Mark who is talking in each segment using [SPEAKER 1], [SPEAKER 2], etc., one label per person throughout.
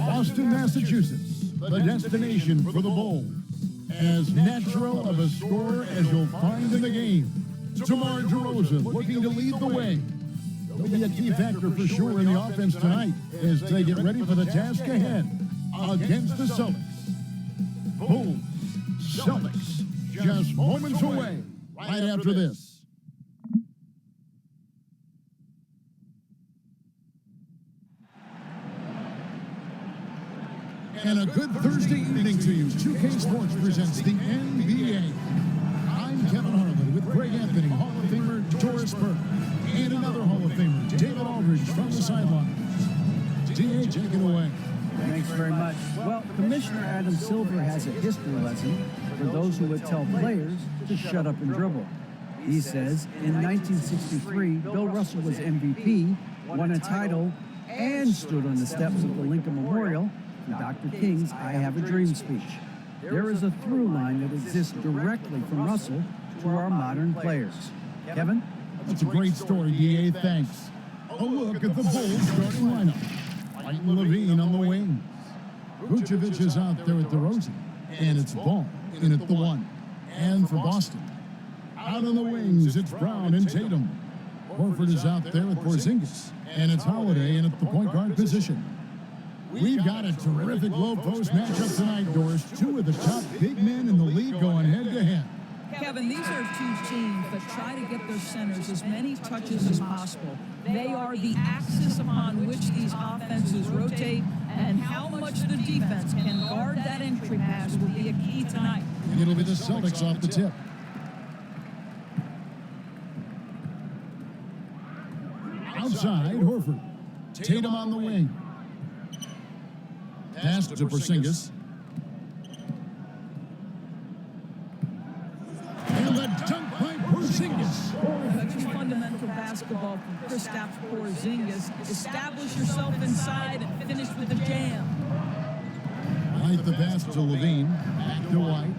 [SPEAKER 1] Boston, Massachusetts, the destination for the Bulls. As natural of a score as you'll find in the game. DeMar DeRozan looking to lead the way. He'll be a key factor for sure in the offense tonight as they get ready for the task ahead against the Celtics. Bulls, Celtics, just moments away right after this. And a good Thursday evening to you. 2K Sports presents the NBA. I'm Kevin Harlan with Greg Anthony, Hall of Famer Doris Burke, and another Hall of Famer, David Aldridge, from the sidelines. DA, take it away.
[SPEAKER 2] Thanks very much. Well, Commissioner Adam Silver has a history lesson for those who would tell players to shut up and dribble. He says, in 1963, Bill Russell was MVP, won a title, and stood on the steps of the Lincoln Memorial for Dr. King's I Have a Dream speech. There is a through line that exists directly from Russell to our modern players. Kevin?
[SPEAKER 1] That's a great story, DA. Thanks. A look at the Bulls starting lineup. Michael Levine on the wings. Vucevic is out there at DeRozan. And it's Ball in at the one. And for Boston, out on the wings, it's Brown and Tatum. Horford is out there with Porzingis. And it's Holiday in at the point guard position. We've got a terrific low-post matchup tonight, Doris. Two of the top big men in the league going head-to-head.
[SPEAKER 3] Kevin, these are two teams that try to get their centers as many touches as possible. They are the axis upon which these offenses rotate, and how much the defense can guard that entry pass will be a key tonight.
[SPEAKER 1] It'll be the Celtics off the tip. Outside, Horford. Tatum on the wing. Pass to Porzingis. And the dunk by Porzingis.
[SPEAKER 3] That's fundamental basketball from Kristaps Porzingis. Establish yourself inside and finish with the jam.
[SPEAKER 1] Right, the pass to Levine. Back to White.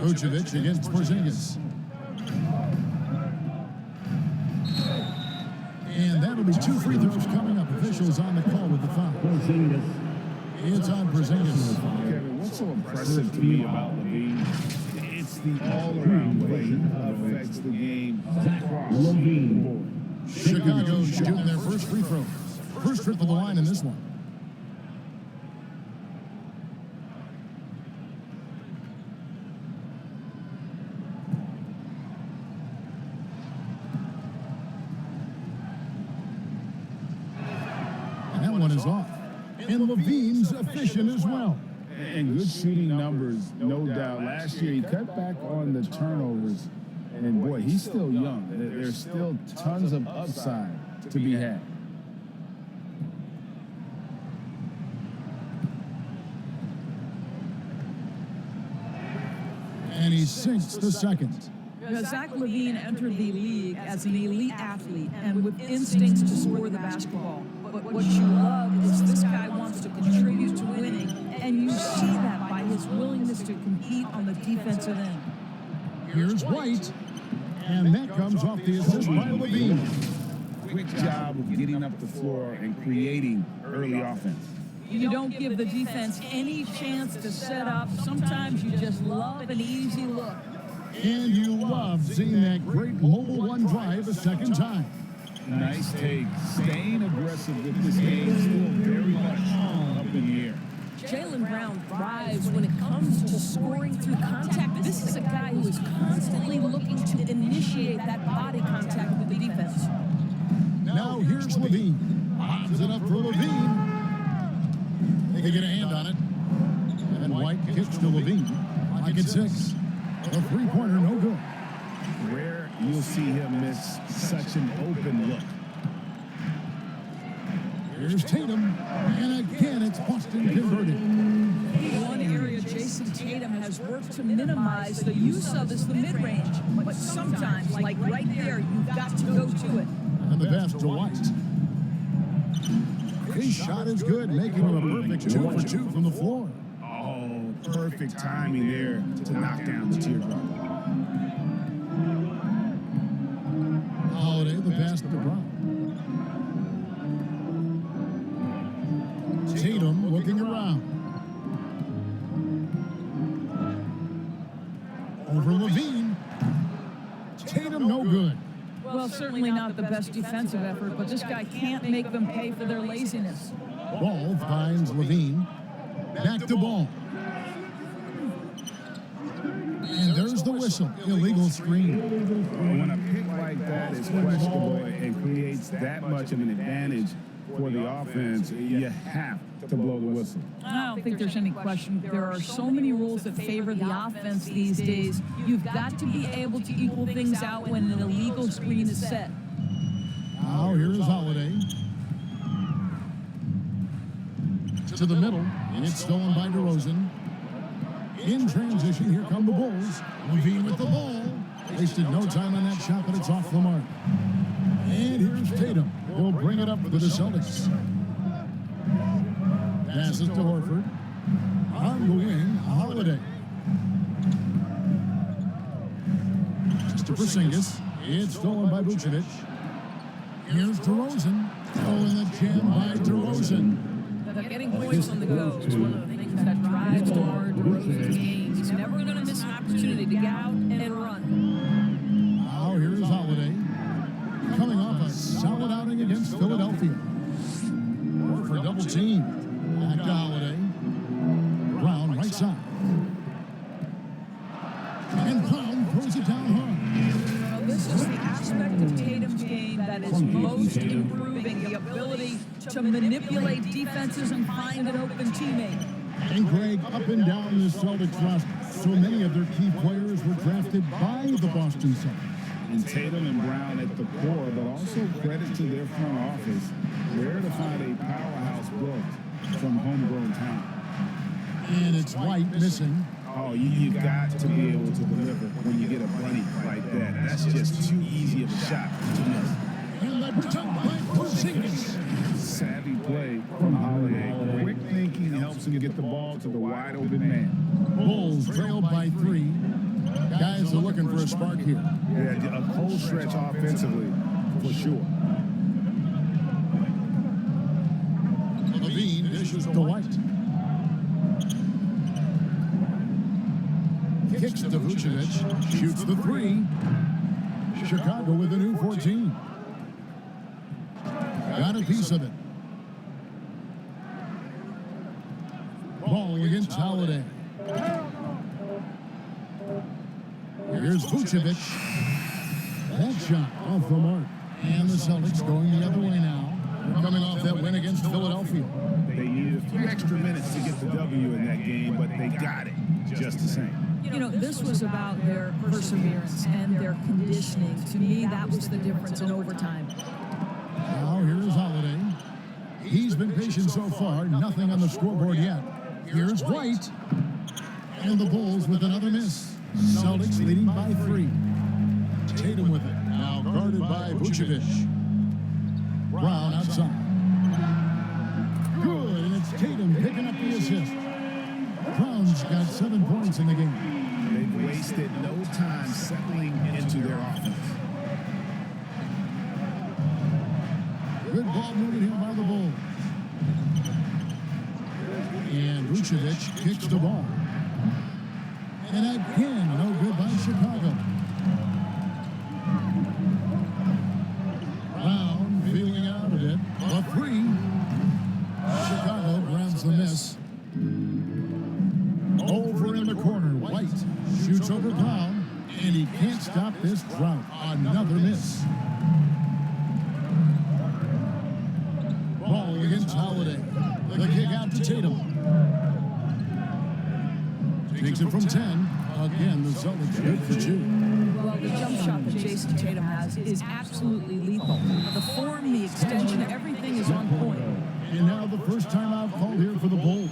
[SPEAKER 1] Vucevic against Porzingis. And that'll be two free throws coming up. Officials on the call with the foul. It's on Porzingis.
[SPEAKER 4] Kevin, what's so impressive to me about Levine? It's the all-around way he affects the game. Levine.
[SPEAKER 1] Chicago shooting their first free throws. First trip to the line in this one. One is off. And Levine's efficient as well.
[SPEAKER 4] And good shooting numbers, no doubt. Last year, he cut back on the turnovers. And, boy, he's still young. There's still tons of upside to be had.
[SPEAKER 1] And he sinks the second.
[SPEAKER 3] Zach LaVine entered the league as an elite athlete and with instincts to score the basketball. But what you love is this guy wants to contribute to winning, and you see that by his willingness to compete on the defensive end.
[SPEAKER 1] Here's White, and that comes off the assist by Levine.
[SPEAKER 4] Quick job of getting up the floor and creating early offense.
[SPEAKER 3] You don't give the defense any chance to set up. Sometimes you just love an easy look.
[SPEAKER 1] And you love seeing that great mobile one drive a second time.
[SPEAKER 4] Nice take. Staying aggressive with this game, still very much up in the air.
[SPEAKER 3] Jaylen Brown thrives when it comes to scoring through contact. This is a guy who is constantly looking to initiate that body contact with the defense.
[SPEAKER 1] Now here's Levine. Lines it up for Levine. They can get a hand on it. And White kicks to Levine. Like it's 6. A three-pointer, no good.
[SPEAKER 4] Rare you'll see him miss such an open look.
[SPEAKER 1] Here's Tatum, and again it's Boston converted.
[SPEAKER 3] One area Jason Tatum has worked to minimize the use of is the mid-range. But sometimes, like right there, you've got to go to it.
[SPEAKER 1] And the pass to White. His shot is good, making him a perfect 2 for 2 from the floor.
[SPEAKER 4] Perfect timing there to knock down the teardrop.
[SPEAKER 1] Holiday, the pass to Brown. Tatum looking around. Over Levine. Tatum no good.
[SPEAKER 3] Well, certainly not the best defensive effort, but this guy can't make them pay for their laziness.
[SPEAKER 1] Ball finds Levine. Back to Ball. And there's the whistle. Illegal screen.
[SPEAKER 4] When a pick like that is questionable and creates that much of an advantage for the offense, you have to blow the whistle.
[SPEAKER 3] I don't think there's any question. There are so many rules that favor the offense these days. You've got to be able to equal things out when an illegal screen is set.
[SPEAKER 1] Now here's Holiday. To the middle. It's stolen by DeRozan. In transition, here come the Bulls. Levine with the ball. Wasted no time on that shot, but it's off the mark. And here's Tatum. He'll bring it up for the Celtics. Passes to Horford. On the wing, Holiday. To Porzingis. It's stolen by Vucevic. Here's DeRozan. Oh, and the jam by DeRozan.
[SPEAKER 3] Getting points on the go is one of the things that drives DeMar DeRozan's games. He's never going to miss an opportunity to get out and run.
[SPEAKER 1] Now here's Holiday. Coming off a solid outing against Philadelphia. Horford double team. Back to Holiday. Brown right side. And Brown throws it down hard.
[SPEAKER 3] This is the aspect of Tatum's game that is most improving, the ability to manipulate defenses and find an open teammate.
[SPEAKER 1] And Greg, up and down the Celtics roster, so many of their key players were drafted by the Boston Celtics.
[SPEAKER 4] And Tatum and Brown at the core, but also credit to their front office. Rare to find a powerhouse built from homegrown talent.
[SPEAKER 1] And it's White missing.
[SPEAKER 4] Oh, you got to be able to deliver when you get a bunny like that. That's just too easy of a shot to miss.
[SPEAKER 1] And the jump by Porzingis.
[SPEAKER 4] Savvy play from Holiday. Quick thinking helps him get the ball to the wide open man.
[SPEAKER 1] Bulls trailed by 3. Guys are looking for a spark here.
[SPEAKER 4] Yeah, a cold stretch offensively, for sure.
[SPEAKER 1] Levine dishes to White. Kicks to Vucevic. Shoots the 3. Chicago with a new 14. Got a piece of it. Ball against Holiday. Here's Vucevic. That shot off the mark. And the Celtics going the other way now. Coming off that win against Philadelphia.
[SPEAKER 4] They needed a few extra minutes to get the W in that game, but they got it just the same.
[SPEAKER 3] You know, this was about their perseverance and their conditioning. To me, that was the difference in overtime.
[SPEAKER 1] Now here's Holiday. He's been patient so far. Nothing on the scoreboard yet. Here's White. And the Bulls with another miss. Celtics leading by 3. Tatum with it. Now guarded by Vucevic. Brown outside. Good, and it's Tatum picking up the assist. Brown's got 7 points in the game.
[SPEAKER 4] They've wasted no time settling into their offense.
[SPEAKER 1] Good ball moving here by the Bulls. And Vucevic kicks the ball. And again, no good by Chicago. Brown feeling out of it. A 3. Chicago grabs the miss. Over in the corner, White shoots over Brown, and he can't stop this drought. Another miss. Ball against Holiday. The kick out to Tatum. Takes it from 10. Again, the Celtics good for 2.
[SPEAKER 3] Well, the jump shot that Jason Tatum has is absolutely lethal. The form, the extension, everything is on point.
[SPEAKER 1] And now the first timeout called here for the Bulls.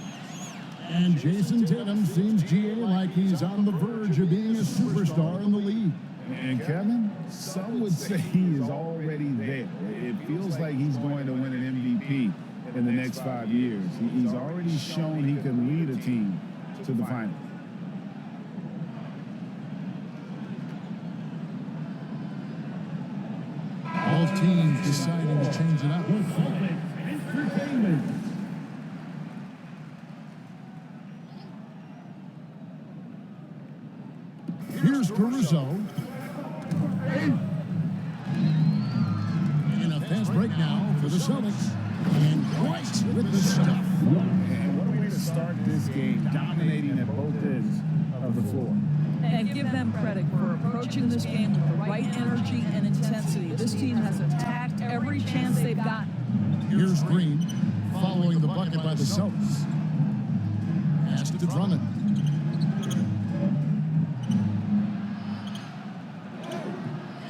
[SPEAKER 1] And Jason Tatum seems, GA, like he's on the verge of being a superstar in the league.
[SPEAKER 4] And Kevin, some would say he is already there. It feels like he's going to win an MVP in the next 5 years. He's already shown he can lead a team to the finals.
[SPEAKER 1] All teams deciding to change it up. Caruso. And a fast break now for the Celtics. And White with the stuff.
[SPEAKER 4] And what a way to start this game, dominating at both ends of the floor.
[SPEAKER 3] And give them credit for approaching this game with the right energy and intensity. This team has attacked every chance they've gotten.
[SPEAKER 1] Here's Green, following the bucket by the Celtics. Pass to Drummond.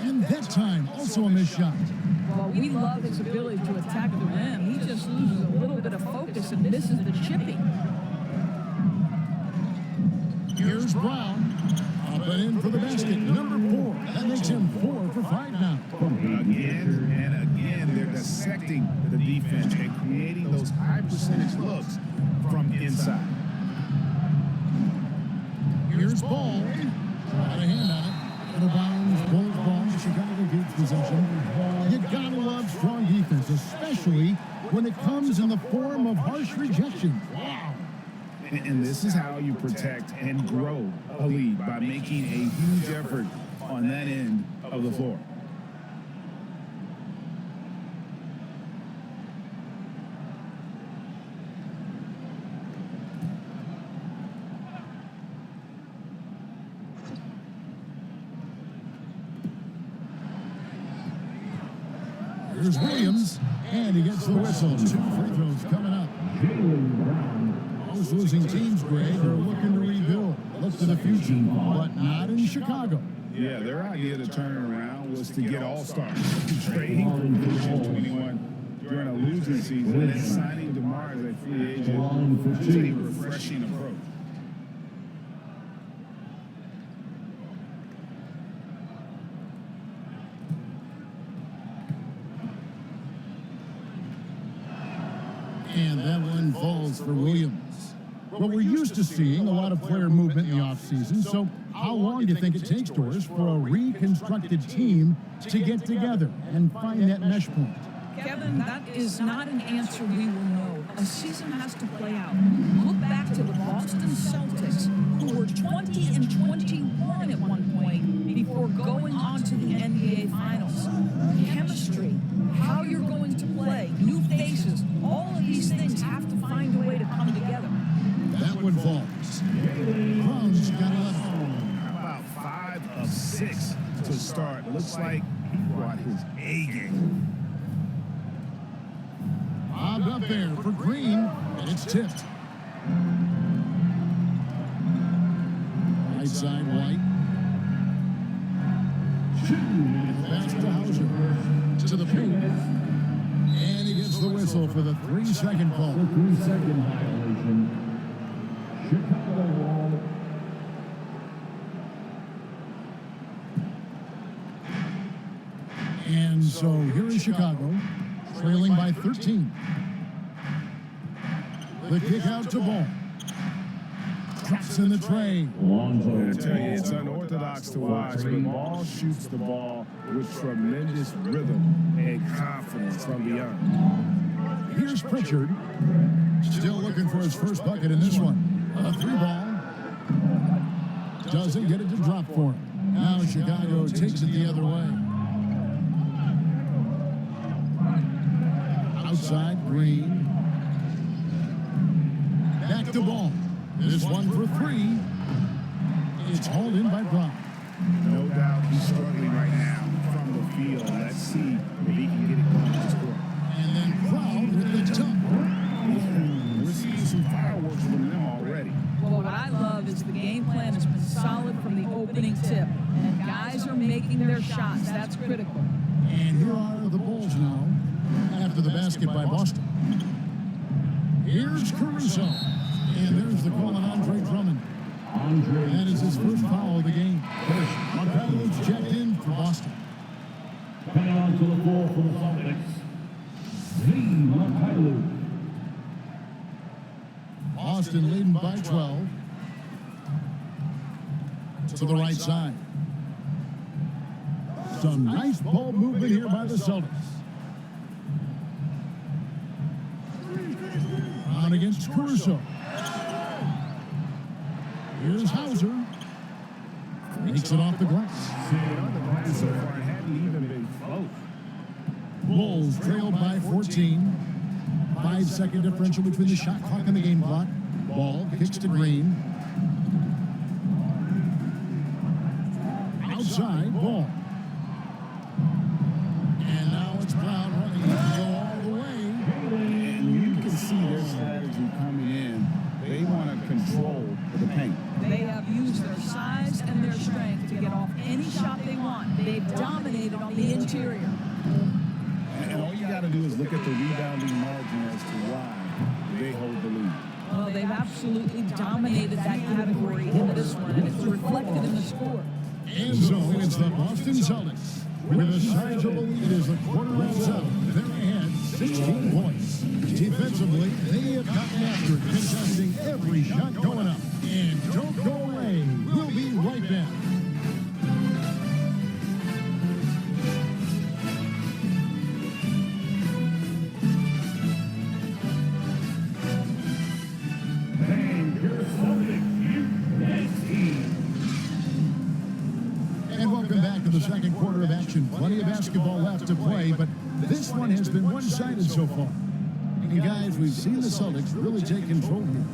[SPEAKER 1] And that time, also a missed shot.
[SPEAKER 3] Well, we love his ability to attack the rim. He just loses a little bit of focus and misses the chipping.
[SPEAKER 1] Here's Brown. Up and in for the basket. Number 4. That makes him 4 for 5 now.
[SPEAKER 4] Again and again, they're dissecting the defense and creating those high percentage looks from inside.
[SPEAKER 1] Here's Ball. Got a hand on it. Out of bounds. Bulls ball. Chicago keeps possession. You gotta love strong defense, especially when it comes in the form of harsh rejection. Wow.
[SPEAKER 4] And this is how you protect and grow a lead, by making a huge effort on that end of the floor.
[SPEAKER 1] Here's Williams, and he gets the whistle. 2 free throws coming up. Those losing teams, Greg, are looking to rebuild, look to the future, but not in Chicago.
[SPEAKER 4] Yeah, their idea to turn it around was to get all-stars, trading for Division 21 during a losing season, and signing DeMar as a free agent is a refreshing approach.
[SPEAKER 1] And that one falls for Williams. Well, we're used to seeing a lot of player movement in the offseason, so how long do you think it takes, Doris, for a reconstructed team to get together and find that mesh point?
[SPEAKER 3] Kevin, that is not an answer we will know. A season has to play out. Look back to the Boston Celtics, who were 20 and 21 at one point before going on to the NBA Finals. Chemistry, how you're going to play, new faces, all of these things have to find a way to come together.
[SPEAKER 1] That one falls. Brown's got 11.
[SPEAKER 4] How about 5 of 6 to start? Looks like he brought his A game.
[SPEAKER 1] Bobbed up there for Green, and it's tipped. Right side, White. Pass to Hauser. To the paint. And he gets the whistle for the 3-second call.
[SPEAKER 5] 3-second violation. Chicago ball.
[SPEAKER 1] And so here is Chicago, trailing by 13. The kick out to Ball. Drops in the tray.
[SPEAKER 4] I tell you, it's unorthodox to watch, but Ball shoots the ball with tremendous rhythm and confidence from beyond.
[SPEAKER 1] Here's Pritchard. Still looking for his first bucket in this one. A 3 ball. Doesn't get it to drop for him. Now Chicago takes it the other way. Outside, Green. Back to Ball. This one for 3. It's hauled in by Brown.
[SPEAKER 4] No doubt he's struggling right now from the field. Let's see if he can get it going to score.
[SPEAKER 1] And then Brown with the tug.
[SPEAKER 4] We're seeing some fireworks from them already.
[SPEAKER 3] Well, what I love is the game plan has been solid from the opening tip, and guys are making their shots. That's critical.
[SPEAKER 1] And here are the Bulls now, after the basket by Boston. Here's Caruso. And there's the call on Andre Drummond. That is his first foul of the game. Markello's checked in for Boston.
[SPEAKER 5] Coming onto the floor for the Celtics. Markello.
[SPEAKER 1] Boston leading by 12. To the right side. Some nice ball movement here by the Celtics. On against Caruso. Here's Hauser. Makes Shoots it off the glass.
[SPEAKER 4] On the glass so far, it hadn't even been close.
[SPEAKER 1] Bulls trail by 14. 5-second differential between the shot clock and the game clock. Ball kicks to Green. Outside, ball. And now it's Brown running. Go all the way.
[SPEAKER 4] And you can see their strategy coming in. They want to control the paint.
[SPEAKER 3] They have used their size and their strength to get off any shot they want. They've dominated on the interior.
[SPEAKER 4] And all you got to do is look at the rebounding margin as to why they hold the lead.
[SPEAKER 3] Well, they've absolutely dominated that category in this one, and it's reflected in the score.
[SPEAKER 1] And so it's the Boston Celtics. With a sizable lead as the quarter rolls out, they're ahead 16 points. Defensively, they have gotten after it, contesting every shot going up. And don't go away. We'll be right back.
[SPEAKER 5] And your Celtics, next team.
[SPEAKER 1] And welcome back to the second quarter of action. Plenty of basketball left to play, but this one has been one-sided so far. And guys, we've seen the Celtics really take control here.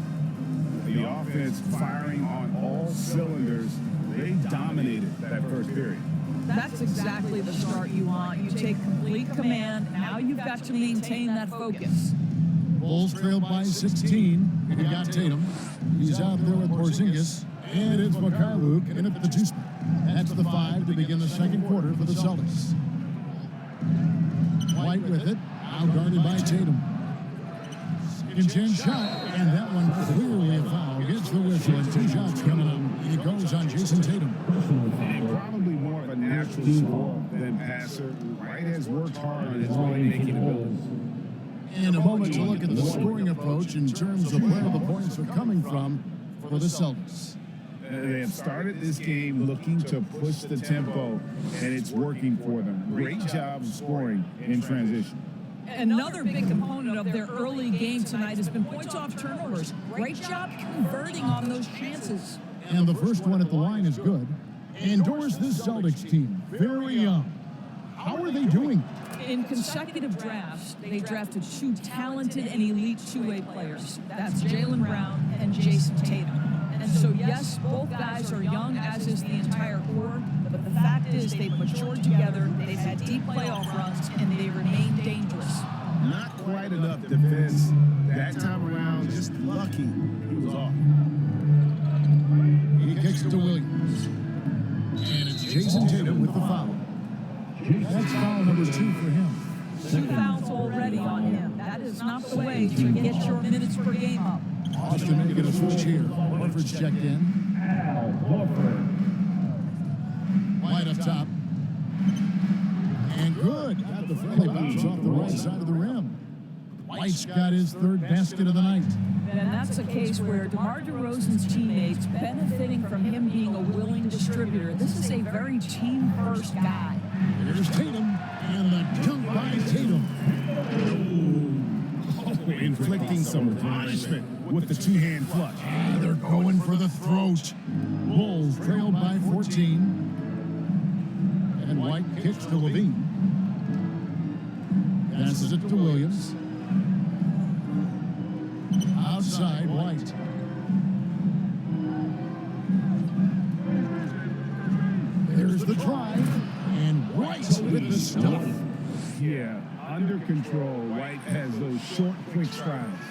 [SPEAKER 4] The offense firing on all cylinders. They dominated that first period.
[SPEAKER 3] That's exactly the start you want. You take complete command. Now you've got to maintain that focus.
[SPEAKER 1] Bulls trail by 16. We got Tatum. He's out there with Porzingis. And it's Mikhailuk in at the 2 spot. That's the 5 to begin the second quarter for the Celtics. White with it. Outguarded by Tatum. Second shot. And that one clearly a foul. Gets the whistle and 2 shots coming up. It goes on Jason Tatum.
[SPEAKER 4] Probably more of a natural scorer than passer. White has worked hard on his playmaking abilities.
[SPEAKER 1] In a moment to look at the scoring approach in terms of where the points are coming from for the Celtics.
[SPEAKER 4] They have started this game looking to push the tempo, and it's working for them. Great job scoring in transition.
[SPEAKER 3] Another big component of their early game tonight has been points off turnovers. Great job converting on those chances.
[SPEAKER 1] And the first one at the line is good. Endorse this Celtics team. Very young. How are they doing?
[SPEAKER 3] In consecutive drafts, they drafted 2 talented and elite two-way players. That's Jaylen Brown and Jason Tatum. And so, yes, both guys are young, as is the entire core, but the fact is they've matured together, they've had deep playoff runs, and they remain dangerous.
[SPEAKER 4] Not quite enough defense that time around, just lucky he was off.
[SPEAKER 1] He kicks it to Williams. And it's Jason Tatum with the foul. That's foul number 2 for him.
[SPEAKER 3] 2 fouls already on him. That is not the way to get your minutes per game up.
[SPEAKER 1] Austin making a switch here. Horford's checked in.
[SPEAKER 5] Al Horford.
[SPEAKER 1] White up top. And good. Got the friendly bounce off the right side of the rim. White's got his 3rd basket of the night.
[SPEAKER 3] And that's a case where DeMar DeRozan's teammates benefiting from him being a willing distributor. This is a very team-first guy.
[SPEAKER 1] Here's Tatum. And the dunk by Tatum.
[SPEAKER 4] Inflicting some punishment with the 2-hand clutch.
[SPEAKER 1] They're going for the throat. Bulls trailed by 14. And White kicks to Levine. Passes it to Williams. Outside, White. There's the drive. And White with the stuff.
[SPEAKER 4] Yeah, under control. White has those short, quick strides.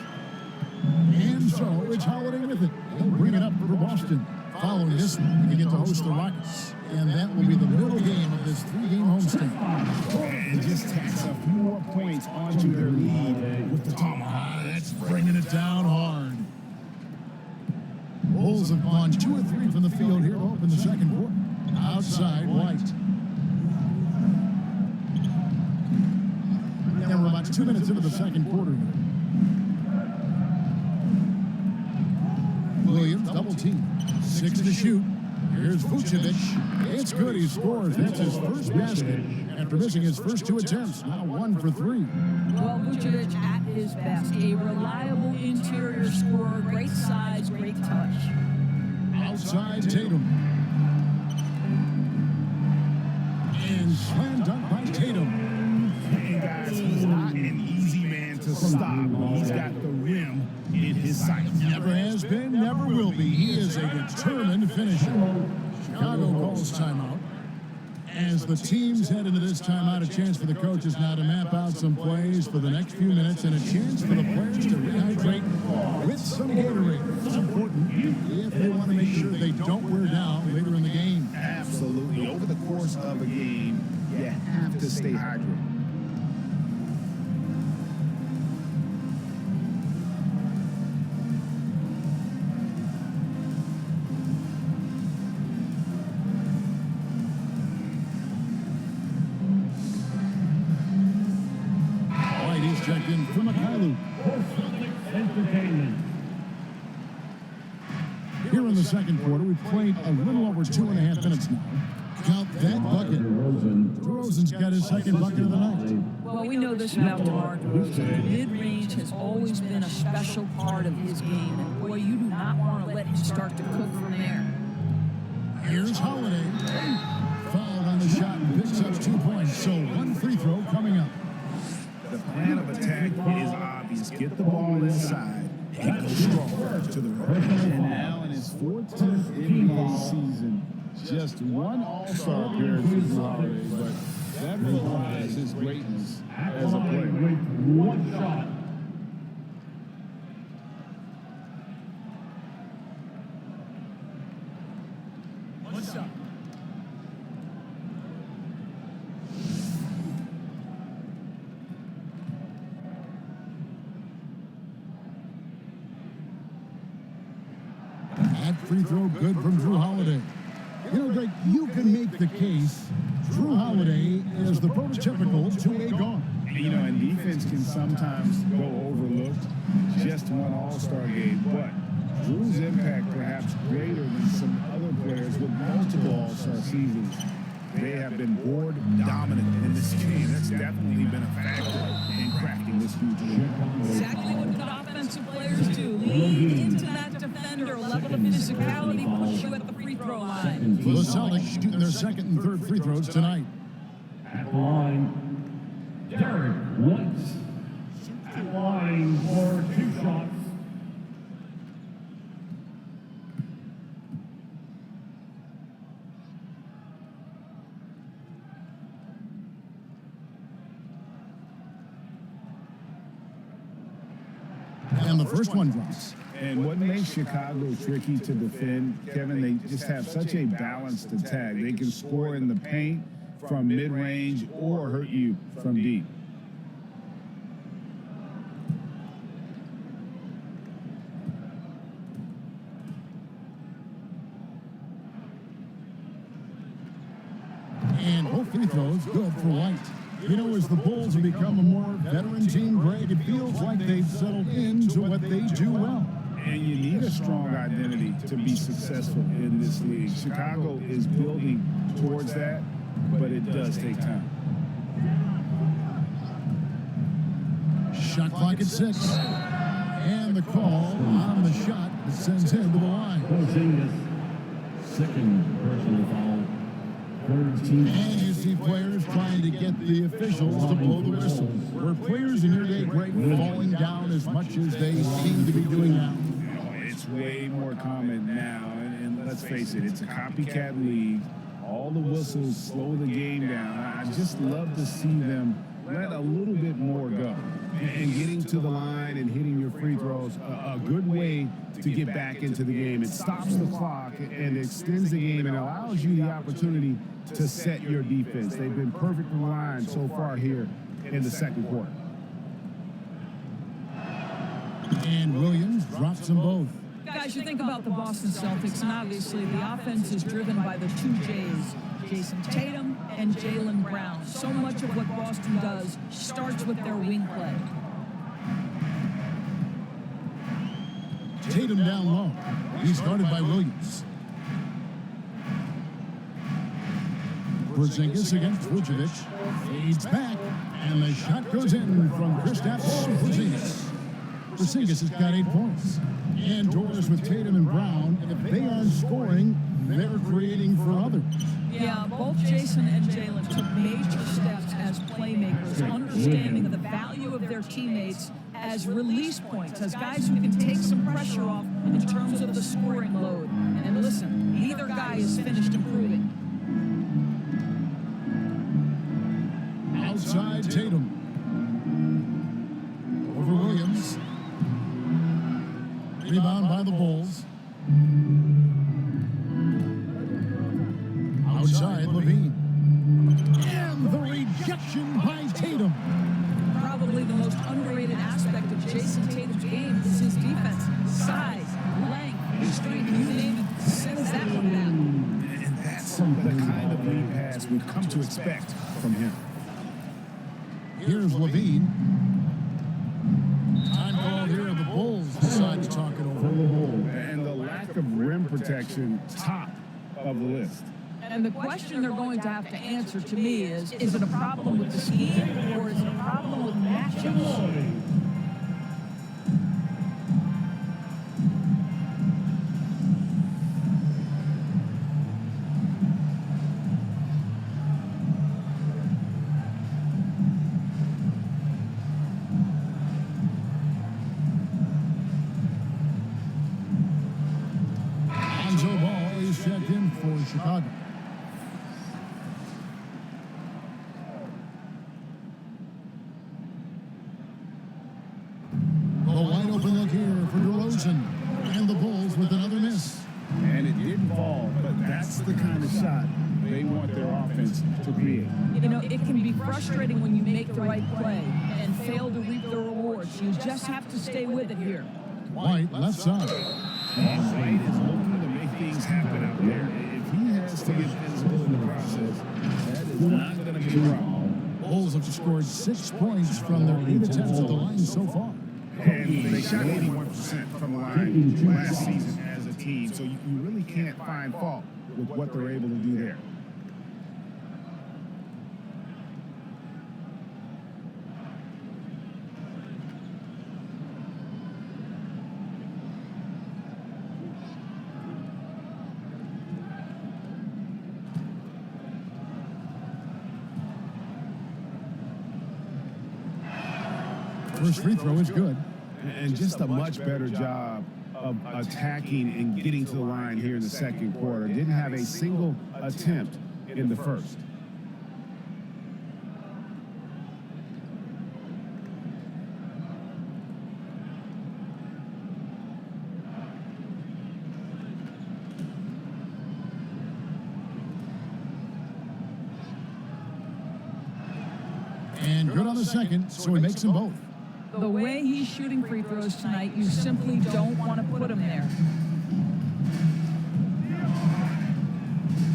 [SPEAKER 1] And so it's Holiday with it. They'll bring it up for Boston. Following this one, we get to host the Rockets. And that will be the middle game of this 3-game homestand.
[SPEAKER 4] And just tacks a few more points onto their lead with the tomahawk.
[SPEAKER 1] That's bringing it down hard. Bulls have gone 2 of 3 from the field here to open the second quarter. Outside, White. And we're about 2 minutes into the second quarter here. Williams, double team. 6 to shoot. Here's Vucevic. It's good. He scores. That's his first basket after missing his first 2 attempts. Now 1 for 3.
[SPEAKER 3] Well, Vucevic at his best. A reliable interior scorer. Great size, great touch.
[SPEAKER 1] Outside Tatum. slam dunk by Tatum.
[SPEAKER 4] And guys, he's not an easy man to stop. He's got the rim in his sights.
[SPEAKER 1] Never has been, never will be. He is a determined finisher. Chicago calls timeout. As the teams head into this timeout, a chance for the coaches now to map out some plays for the next few minutes and a chance for the players to rehydrate with some Gatorade. It's important if they want to make sure they don't wear down later in the game.
[SPEAKER 4] Absolutely. Over the course of a game, you have to stay hydrated.
[SPEAKER 1] Checked in from Mikhailuk.
[SPEAKER 5] Celtics Entertainment.
[SPEAKER 1] Here in the second quarter, we've played a little over 2.5 minutes now. Count that bucket. DeRozan's got his second bucket of the night.
[SPEAKER 3] Well, we know this about DeMar DeRozan. Mid-range has always been a special part of his game, and boy, you do not want to let him start to cook from there.
[SPEAKER 1] Here's Holiday. Fouled on the shot and picks up 2 points, so one free throw coming up.
[SPEAKER 4] The plan of attack is obvious. Get the ball inside and go strong to the right. And now in his 14th NBA season, just one All-Star appearance for Drew Holiday, but that belies his greatness as a player.
[SPEAKER 5] One shot.
[SPEAKER 1] What's up? That free throw good from Drew Holiday. You know, Greg, you can make the case Drew Holiday is the prototypical two-way guard.
[SPEAKER 4] You know, and defense can sometimes go overlooked. Just one All-Star game, but Drew's impact perhaps greater than some other players with multiple All-Star seasons. They have been board dominant in this game. That's definitely been a factor in crafting this huge lead.
[SPEAKER 3] Exactly what good offensive players do. Lead into that defender, level of physicality, push you at the free throw line.
[SPEAKER 1] The Celtics shooting their second and third free throws tonight.
[SPEAKER 5] At the line, Derek White. At the line for 2 shots.
[SPEAKER 1] And the first one drops.
[SPEAKER 4] And what makes Chicago tricky to defend, Kevin, they just have such a balanced attack. They can score in the paint from mid-range or hurt you from deep.
[SPEAKER 1] And both free throws good for White. You know, as the Bulls have become a more veteran team, Greg, it feels like they've settled into what they do well.
[SPEAKER 4] And you need a strong identity to be successful in this league. Chicago is building towards that, but it does take time.
[SPEAKER 1] Shot clock at 6. And the call on the shot that sends him to the line.
[SPEAKER 5] Second personal foul.
[SPEAKER 1] And you see players trying to get the officials to blow the whistle. Were players in your day, Greg, falling down as much as they seem to be doing now?
[SPEAKER 4] It's way more common now, and let's face it, it's a copycat league. All the whistles slow the game down. I just love to see them let a little bit more go. And getting to the line and hitting your free throws, a good way to get back into the game. It stops the clock and extends the game and allows you the opportunity to set your defense. They've been perfectly aligned so far here in the second quarter.
[SPEAKER 1] And Williams drops them both.
[SPEAKER 3] Guys, you think about the Boston Celtics, and obviously the offense is driven by the 2 J's, Jason Tatum and Jaylen Brown. So much of what Boston does starts with their wing play.
[SPEAKER 1] Tatum down low. He's guarded by Williams. Porzingis against Vucevic. Fades back, and the shot goes in from Kristaps Porzingis. Porzingis has got 8 points. And Doris with Tatum and Brown, if they aren't scoring, they're creating for others.
[SPEAKER 3] Yeah, both Jason and Jalen took major steps as playmakers, understanding the value of their teammates as release points, as guys who can take some pressure off in terms of the scoring load. And listen, neither guy is finished improving.
[SPEAKER 1] Outside Tatum. Over Williams. Rebound by the Bulls. Outside Levine. And the rejection by Tatum.
[SPEAKER 3] Probably the most underrated aspect of Jason Tatum's game is his defense. Size, length, strength, you name it, sends that one down.
[SPEAKER 4] And that's the kind of lead pass we've come to expect from him.
[SPEAKER 1] Here's Levine. Time called here. The Bulls decide to talk it over.
[SPEAKER 4] And the lack of rim protection, top of the list.
[SPEAKER 3] And the question they're going to have to answer to me is it a problem with the scheme or is it a problem with matchups?
[SPEAKER 1] Lonzo Ball is checked in for Chicago. The wide open look here for DeRozan. And the Bulls with another miss.
[SPEAKER 4] And it didn't fall, but that's the kind of shot they want their offense to create.
[SPEAKER 3] You know, it can be frustrating when you make the right play and fail to reap the rewards. You just have to stay with it here.
[SPEAKER 1] White, left side.
[SPEAKER 4] White is looking to make things happen out there. If he has to get physical in the process, that is not going to be a problem.
[SPEAKER 1] Bulls have scored 6 points from their 8 attempts at the line so far.
[SPEAKER 4] And they shot 81% from the line last season as a team, so you really can't find fault with what they're able to do there.
[SPEAKER 1] First free throw is good.
[SPEAKER 4] And just a much better job of attacking and getting to the line here in the second quarter. Didn't have a single attempt in the first.
[SPEAKER 1] And good on the second, so he makes them both.
[SPEAKER 3] The way he's shooting free throws tonight, you simply don't want to put him there.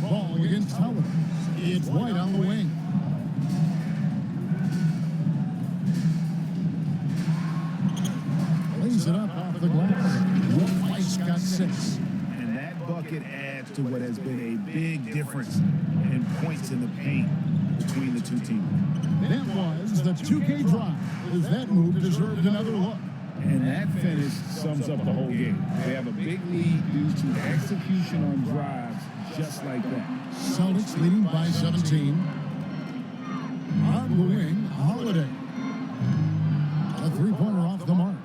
[SPEAKER 1] Ball against Howard. It's White on the wing. Lays it up off the glass. White's got 6.
[SPEAKER 4] And that bucket adds to what has been a big difference in points in the paint between the two teams.
[SPEAKER 1] That was the 2K drive. As that move deserved another look.
[SPEAKER 4] And that finish sums up the whole game. They have a big lead due to execution on drives just like that.
[SPEAKER 1] Celtics leading by 17. On the wing, Holiday. A three-pointer off the mark.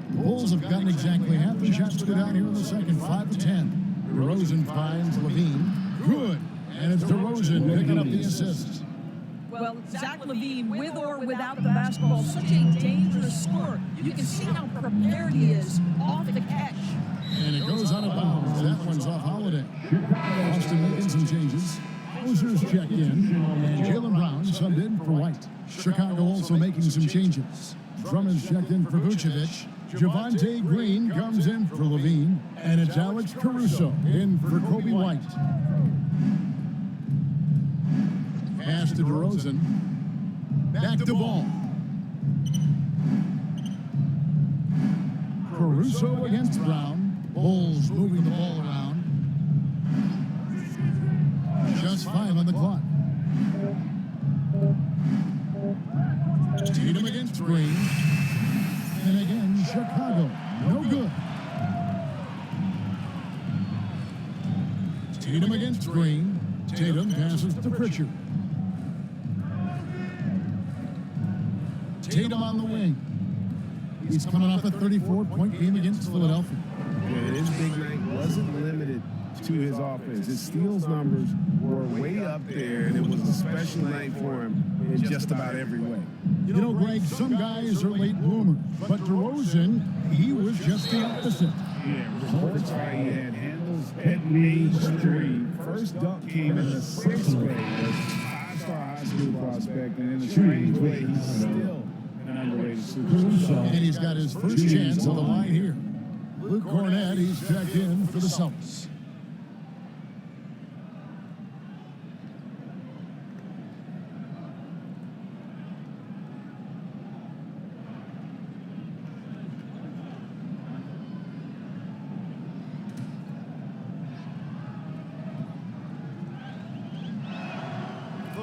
[SPEAKER 1] The Bulls have gotten exactly half the shots to go down here in the second, 5 to 10. DeRozan finds Levine. Good. And it's DeRozan picking up the assist.
[SPEAKER 3] Well, Zach LaVine, with or without the basketball, such a dangerous scorer. You can see how prepared he is off the catch.
[SPEAKER 1] And it goes out of bounds. That one's off Holiday. Austin making some changes. Hosier's checked in. And Jaylen Brown subbed in for White. Chicago also making some changes. Drummond's checked in for Vucevic. Javonte Green comes in for Levine. And it's Alex Caruso in for Kobe White. Pass to DeRozan. Back to Ball. Caruso against Brown. Bulls moving the ball around. Just 5 on the clock. Tatum against Green. And again, Chicago. No good. Tatum against Green. Tatum passes to Pritchard. Tatum on the wing. He's coming off a 34-point game against Philadelphia.
[SPEAKER 4] Yeah, his big night wasn't limited to his offense. His steals numbers were way up there, and it was a special night for him in just about every way.
[SPEAKER 1] You know, Greg, some guys are late bloomers, but DeRozan, he was just the opposite.
[SPEAKER 4] Yeah, reports are he had handles at age 3. First dunk came in the 6th grade. Five-star high school prospect, and in a strange way, he's still an underrated superstar.
[SPEAKER 1] And he's got his first chance on the line here. Luke Cornett, he's checked in for the Celtics.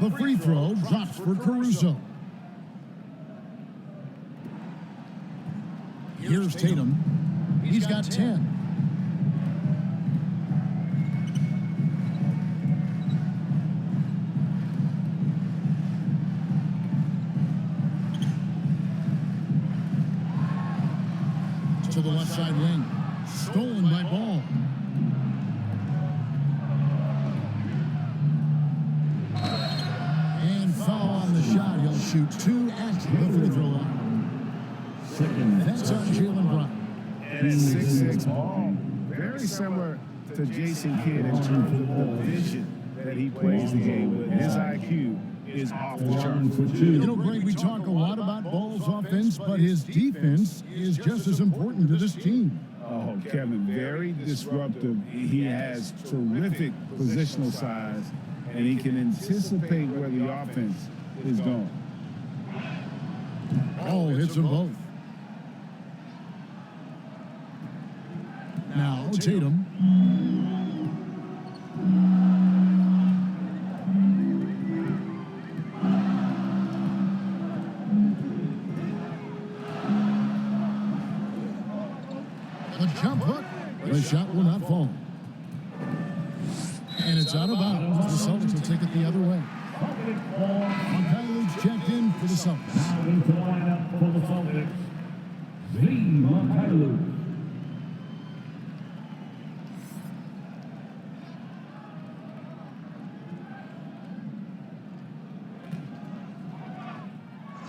[SPEAKER 1] The free throw drops for Caruso. Here's Tatum. He's got 10. To the left side wing. Stolen by Ball. And foul on the shot. He'll shoot 2 at the free throw line. That's on Jalen Brown.
[SPEAKER 4] And 6'6" Ball, very similar to Jason Kidd in terms of the vision that he plays the game with. His IQ is off the charts.
[SPEAKER 1] You know, Greg, we talk a lot about Ball's offense, but his defense is just as important to this team.
[SPEAKER 4] Oh, Kevin, very disruptive. He has terrific positional size, and he can anticipate where the offense is going.
[SPEAKER 1] Oh, hits them both. Now, Tatum. A jump hook. The shot will not fall. And it's out of bounds. The Celtics will take it the other way. Montailu's checked in for the Celtics.
[SPEAKER 5] Now into the lineup for the Celtics, Montailu.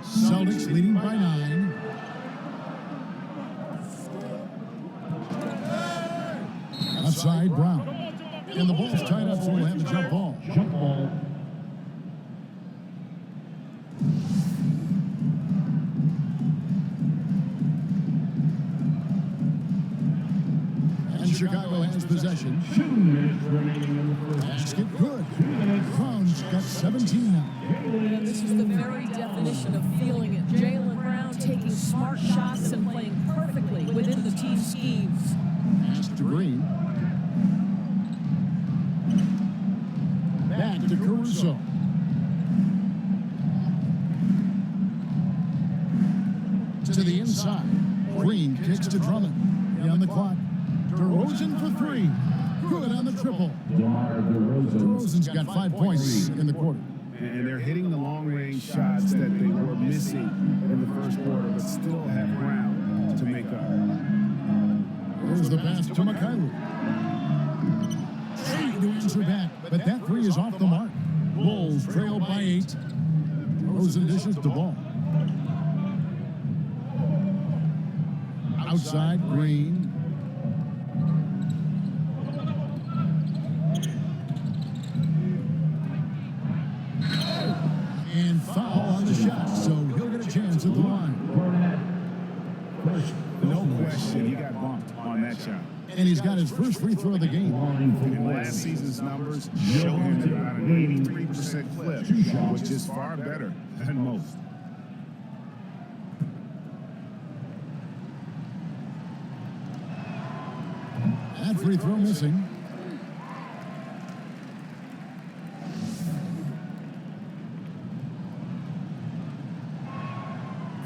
[SPEAKER 1] Celtics leading by 9. Outside Brown. And the ball's tied up, so we'll have a jump ball.
[SPEAKER 5] Jump ball.
[SPEAKER 1] And Chicago has possession.
[SPEAKER 5] 2 minutes remaining in the first.
[SPEAKER 1] Basket good. Brown's got 17 now.
[SPEAKER 3] And this is the very definition of feeling it. Jaylen Brown taking smart shots and playing perfectly within the team schemes.
[SPEAKER 1] Pass to Green. Back to Caruso. To the inside. Green kicks to Drummond. On the clock. DeRozan for 3. Good on the triple. DeRozan's got 5 points in the quarter.
[SPEAKER 4] And they're hitting the long-range shots that they were missing in the first quarter, but still have ground to make up.
[SPEAKER 1] There's the pass to Montailu. Trying to answer back, but that 3 is off the mark. Bulls trail by 8. DeRozan dishes the ball. Outside, Green. And foul on the shot, so he'll get a chance at the line.
[SPEAKER 4] No question, he got bumped on that shot.
[SPEAKER 1] And he's got his first free throw of the game.
[SPEAKER 4] And last season's numbers show him at about an 83% clip, which is far better than most.
[SPEAKER 1] That free throw missing.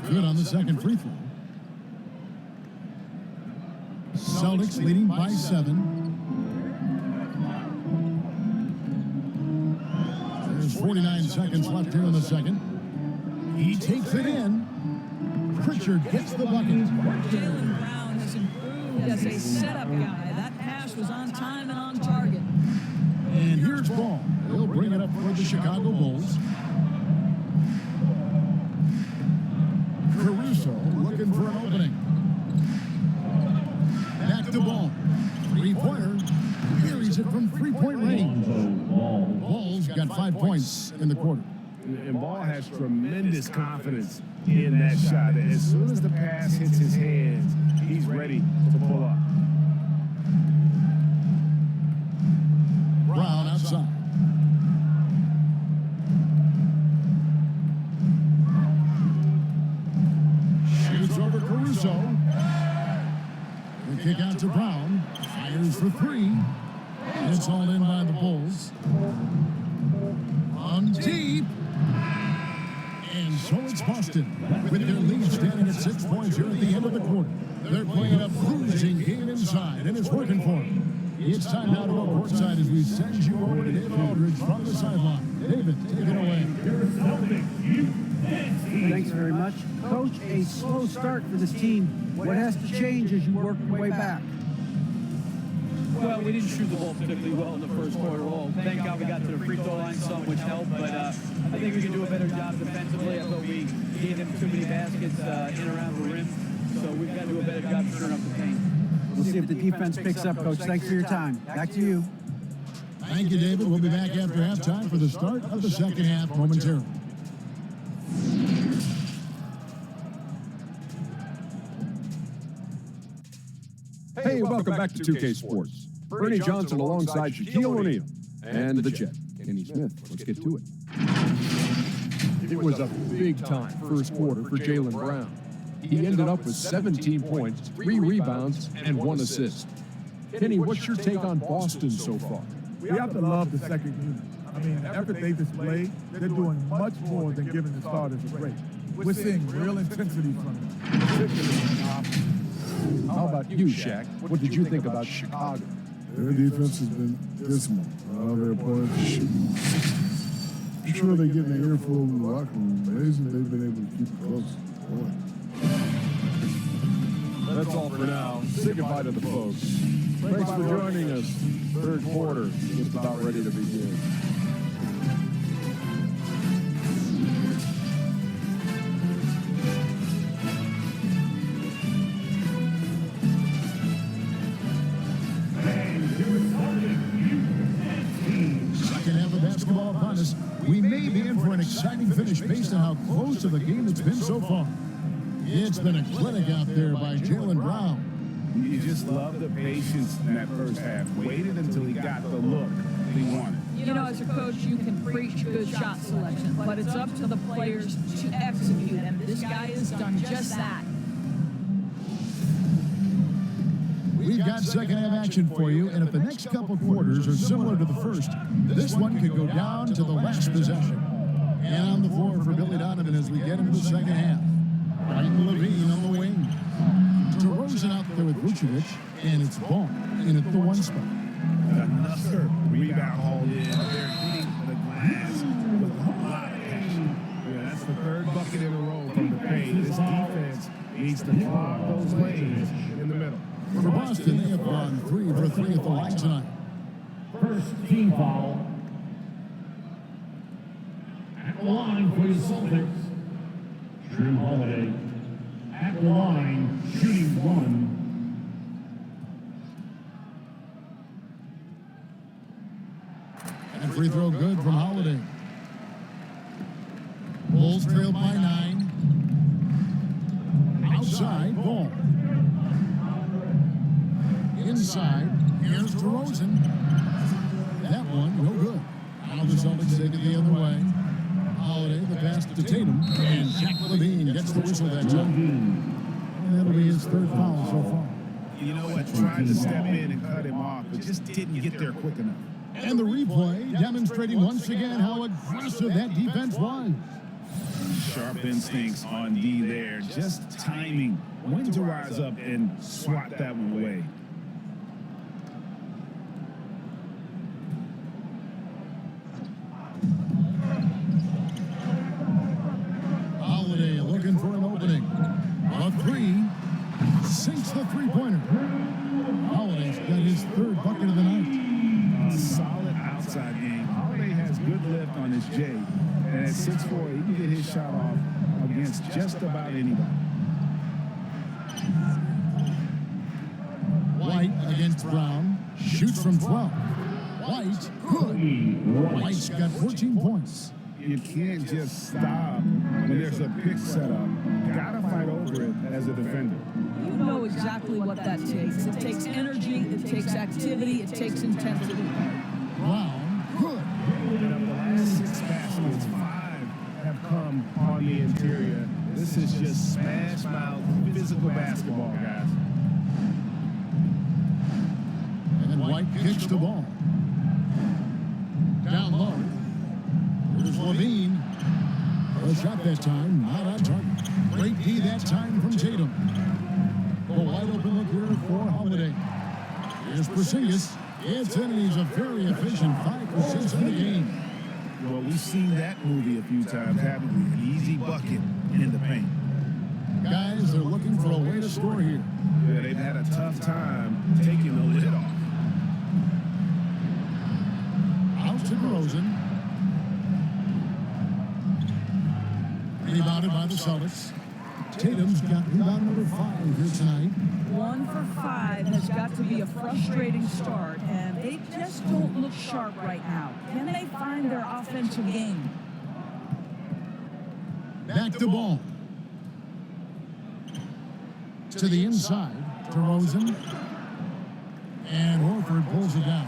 [SPEAKER 1] Good on the second free throw. Celtics leading by 7. 49 seconds left here in the second. He takes it in. Pritchard gets the bucket.
[SPEAKER 3] Jaylen Brown has improved as a setup guy. That pass was on time and on target.
[SPEAKER 1] And here's Ball. He'll bring it up for the Chicago Bulls. Caruso looking for an opening. Back to Ball. Three-pointer. Carries it from three-point range. Ball's got 5 points in the quarter.
[SPEAKER 4] And Ball has tremendous confidence in that shot. As soon as the pass hits his hands, he's ready to pull up.
[SPEAKER 1] Brown outside. Shoots over Caruso. The kick out to Brown. Fires for three. It's all in by the Bulls. On deep. And so it's Boston, with their lead standing at 6 points here at the end of the quarter. They're playing a bruising game inside, and it's working for them. It's time now to go courtside as we send you over to David Aldridge from the sideline. David, take it away.
[SPEAKER 2] Thanks very much. Coach, a slow start for this team. What has to change as you work your way back?
[SPEAKER 6] Well, we didn't shoot the ball particularly well in the first quarter. Well, thank God we got to the free throw line, some which helped, but I think we can do a better job defensively. I thought we gave them too many baskets in around the rim, so we've got to do a better job stirring up the paint.
[SPEAKER 2] We'll see if the defense picks up, Coach. Thanks for your time. Back to you.
[SPEAKER 1] Thank you, David. We'll be back after halftime for the start of the second half momentarily.
[SPEAKER 7] Hey, welcome back to 2K Sports. Bernie Johnson alongside Shaquille O'Neal and the Jet, Kenny Smith. Let's get to it. It was a big-time first quarter for Jaylen Brown. He ended up with 17 points, 3 rebounds, and 1 assist. Kenny, what's your take on Boston so far?
[SPEAKER 8] We have to love the second unit. I mean, the effort they displayed, they're doing much more than giving the starters a break. We're seeing real intensity from them, particularly on the offense.
[SPEAKER 7] How about you, Shaq? What did you think about Chicago?
[SPEAKER 9] Their defense has been dismal. All their opponents are shooting. I'm sure they're getting an earful in the locker room. Amazing they've been able to keep it close. Boy.
[SPEAKER 7] That's all for now. Say goodbye to the folks. Thanks for joining us. Third quarter just about ready to begin.
[SPEAKER 1] Second half of basketball upon us. We may be in for an exciting finish based on how close to the game it's been so far. It's been a clinic out there by Jaylen Brown.
[SPEAKER 4] You just love the patience in that first half. Waited until he got the look he wanted.
[SPEAKER 3] You know, as a coach, you can preach good shot selection, but it's up to the players to execute, and this guy has done just that.
[SPEAKER 1] We've got second half action for you, and if the next couple quarters are similar to the first, this one could go down to the last possession. And on the floor for Billy Donovan as we get into the second half. Ryan Levine on the wing. DeRozan out there with Vucevic, and it's Ball in at the 1 spot.
[SPEAKER 4] Another rebound hauled in. They're hitting the glass with a lot of passion. Yeah, that's the third bucket in a row from the paint. This defense needs to clog those lanes in the middle.
[SPEAKER 1] For Boston, they have gone 3 for 3 at the line tonight.
[SPEAKER 5] First team foul. At the line for the Celtics, Drew Holiday. At the line, shooting 1.
[SPEAKER 1] And free throw good from Holiday. Bulls trail by 9. Outside, Ball. Inside, here's DeRozan. That one, no good. Now the Celtics take it the other way. Holiday, the pass to Tatum, and Jack Levine gets the whistle that time. And that'll be his 3rd foul so far.
[SPEAKER 4] You know what? Tried to step in and cut him off, but just didn't get there quick enough.
[SPEAKER 1] And the replay demonstrating once again how aggressive that defense was.
[SPEAKER 4] Sharp instincts on D there. Just timing when to rise up and swat that one away. Jay. And at 6'4", he can get his shot off against just about anybody.
[SPEAKER 1] White against Brown. Shoots from 12. White, good. White's got 14 points.
[SPEAKER 4] You can't just stop when there's a pick set up. Gotta fight over it as a defender.
[SPEAKER 3] You know exactly what that takes. It takes energy, it takes activity, it takes intensity.
[SPEAKER 1] Brown, good.
[SPEAKER 4] And of the last 6 baskets, 5 have come on the interior. This is just smash mouth physical basketball, guys.
[SPEAKER 1] And White kicks the ball. Down low. Here's Levine. A shot that time, not on target. Great D that time from Tatum. A wide open look here for Holiday. Here's Porzingis. It's in, and he's a very efficient 5 assists in the game.
[SPEAKER 4] Well, we've seen that movie a few times, haven't we? An easy bucket in the paint.
[SPEAKER 1] Guys, they're looking for a way to score here.
[SPEAKER 4] Yeah, they've had a tough time taking the lid off.
[SPEAKER 1] Out to DeRozan. Rebounded by the Celtics. Tatum's got rebound number 5 here tonight.
[SPEAKER 3] 1 for 5 has got to be a frustrating start, and they just don't look sharp right now. Can they find their offensive game?
[SPEAKER 1] Back to ball. To the inside. DeRozan. And Horford pulls it down.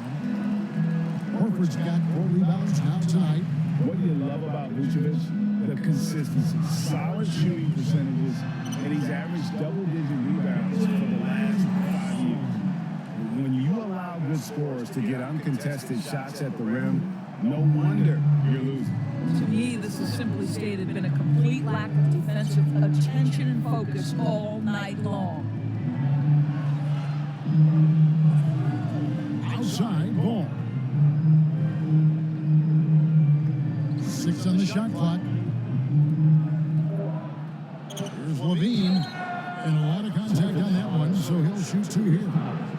[SPEAKER 1] Horford's got 4 rebounds now tonight.
[SPEAKER 4] What do you love about Vucevic? The consistency, solid shooting percentages, and he's averaged double-digit rebounds for the last 5 years. When you allow good scorers to get uncontested shots at the rim, no wonder you're losing.
[SPEAKER 3] To me, this has simply stated been a complete lack of defensive attention and focus all night long.
[SPEAKER 1] Outside ball. 6 on the shot clock. Here's Levine. And a lot of contact on that one, so he'll shoot 2 here.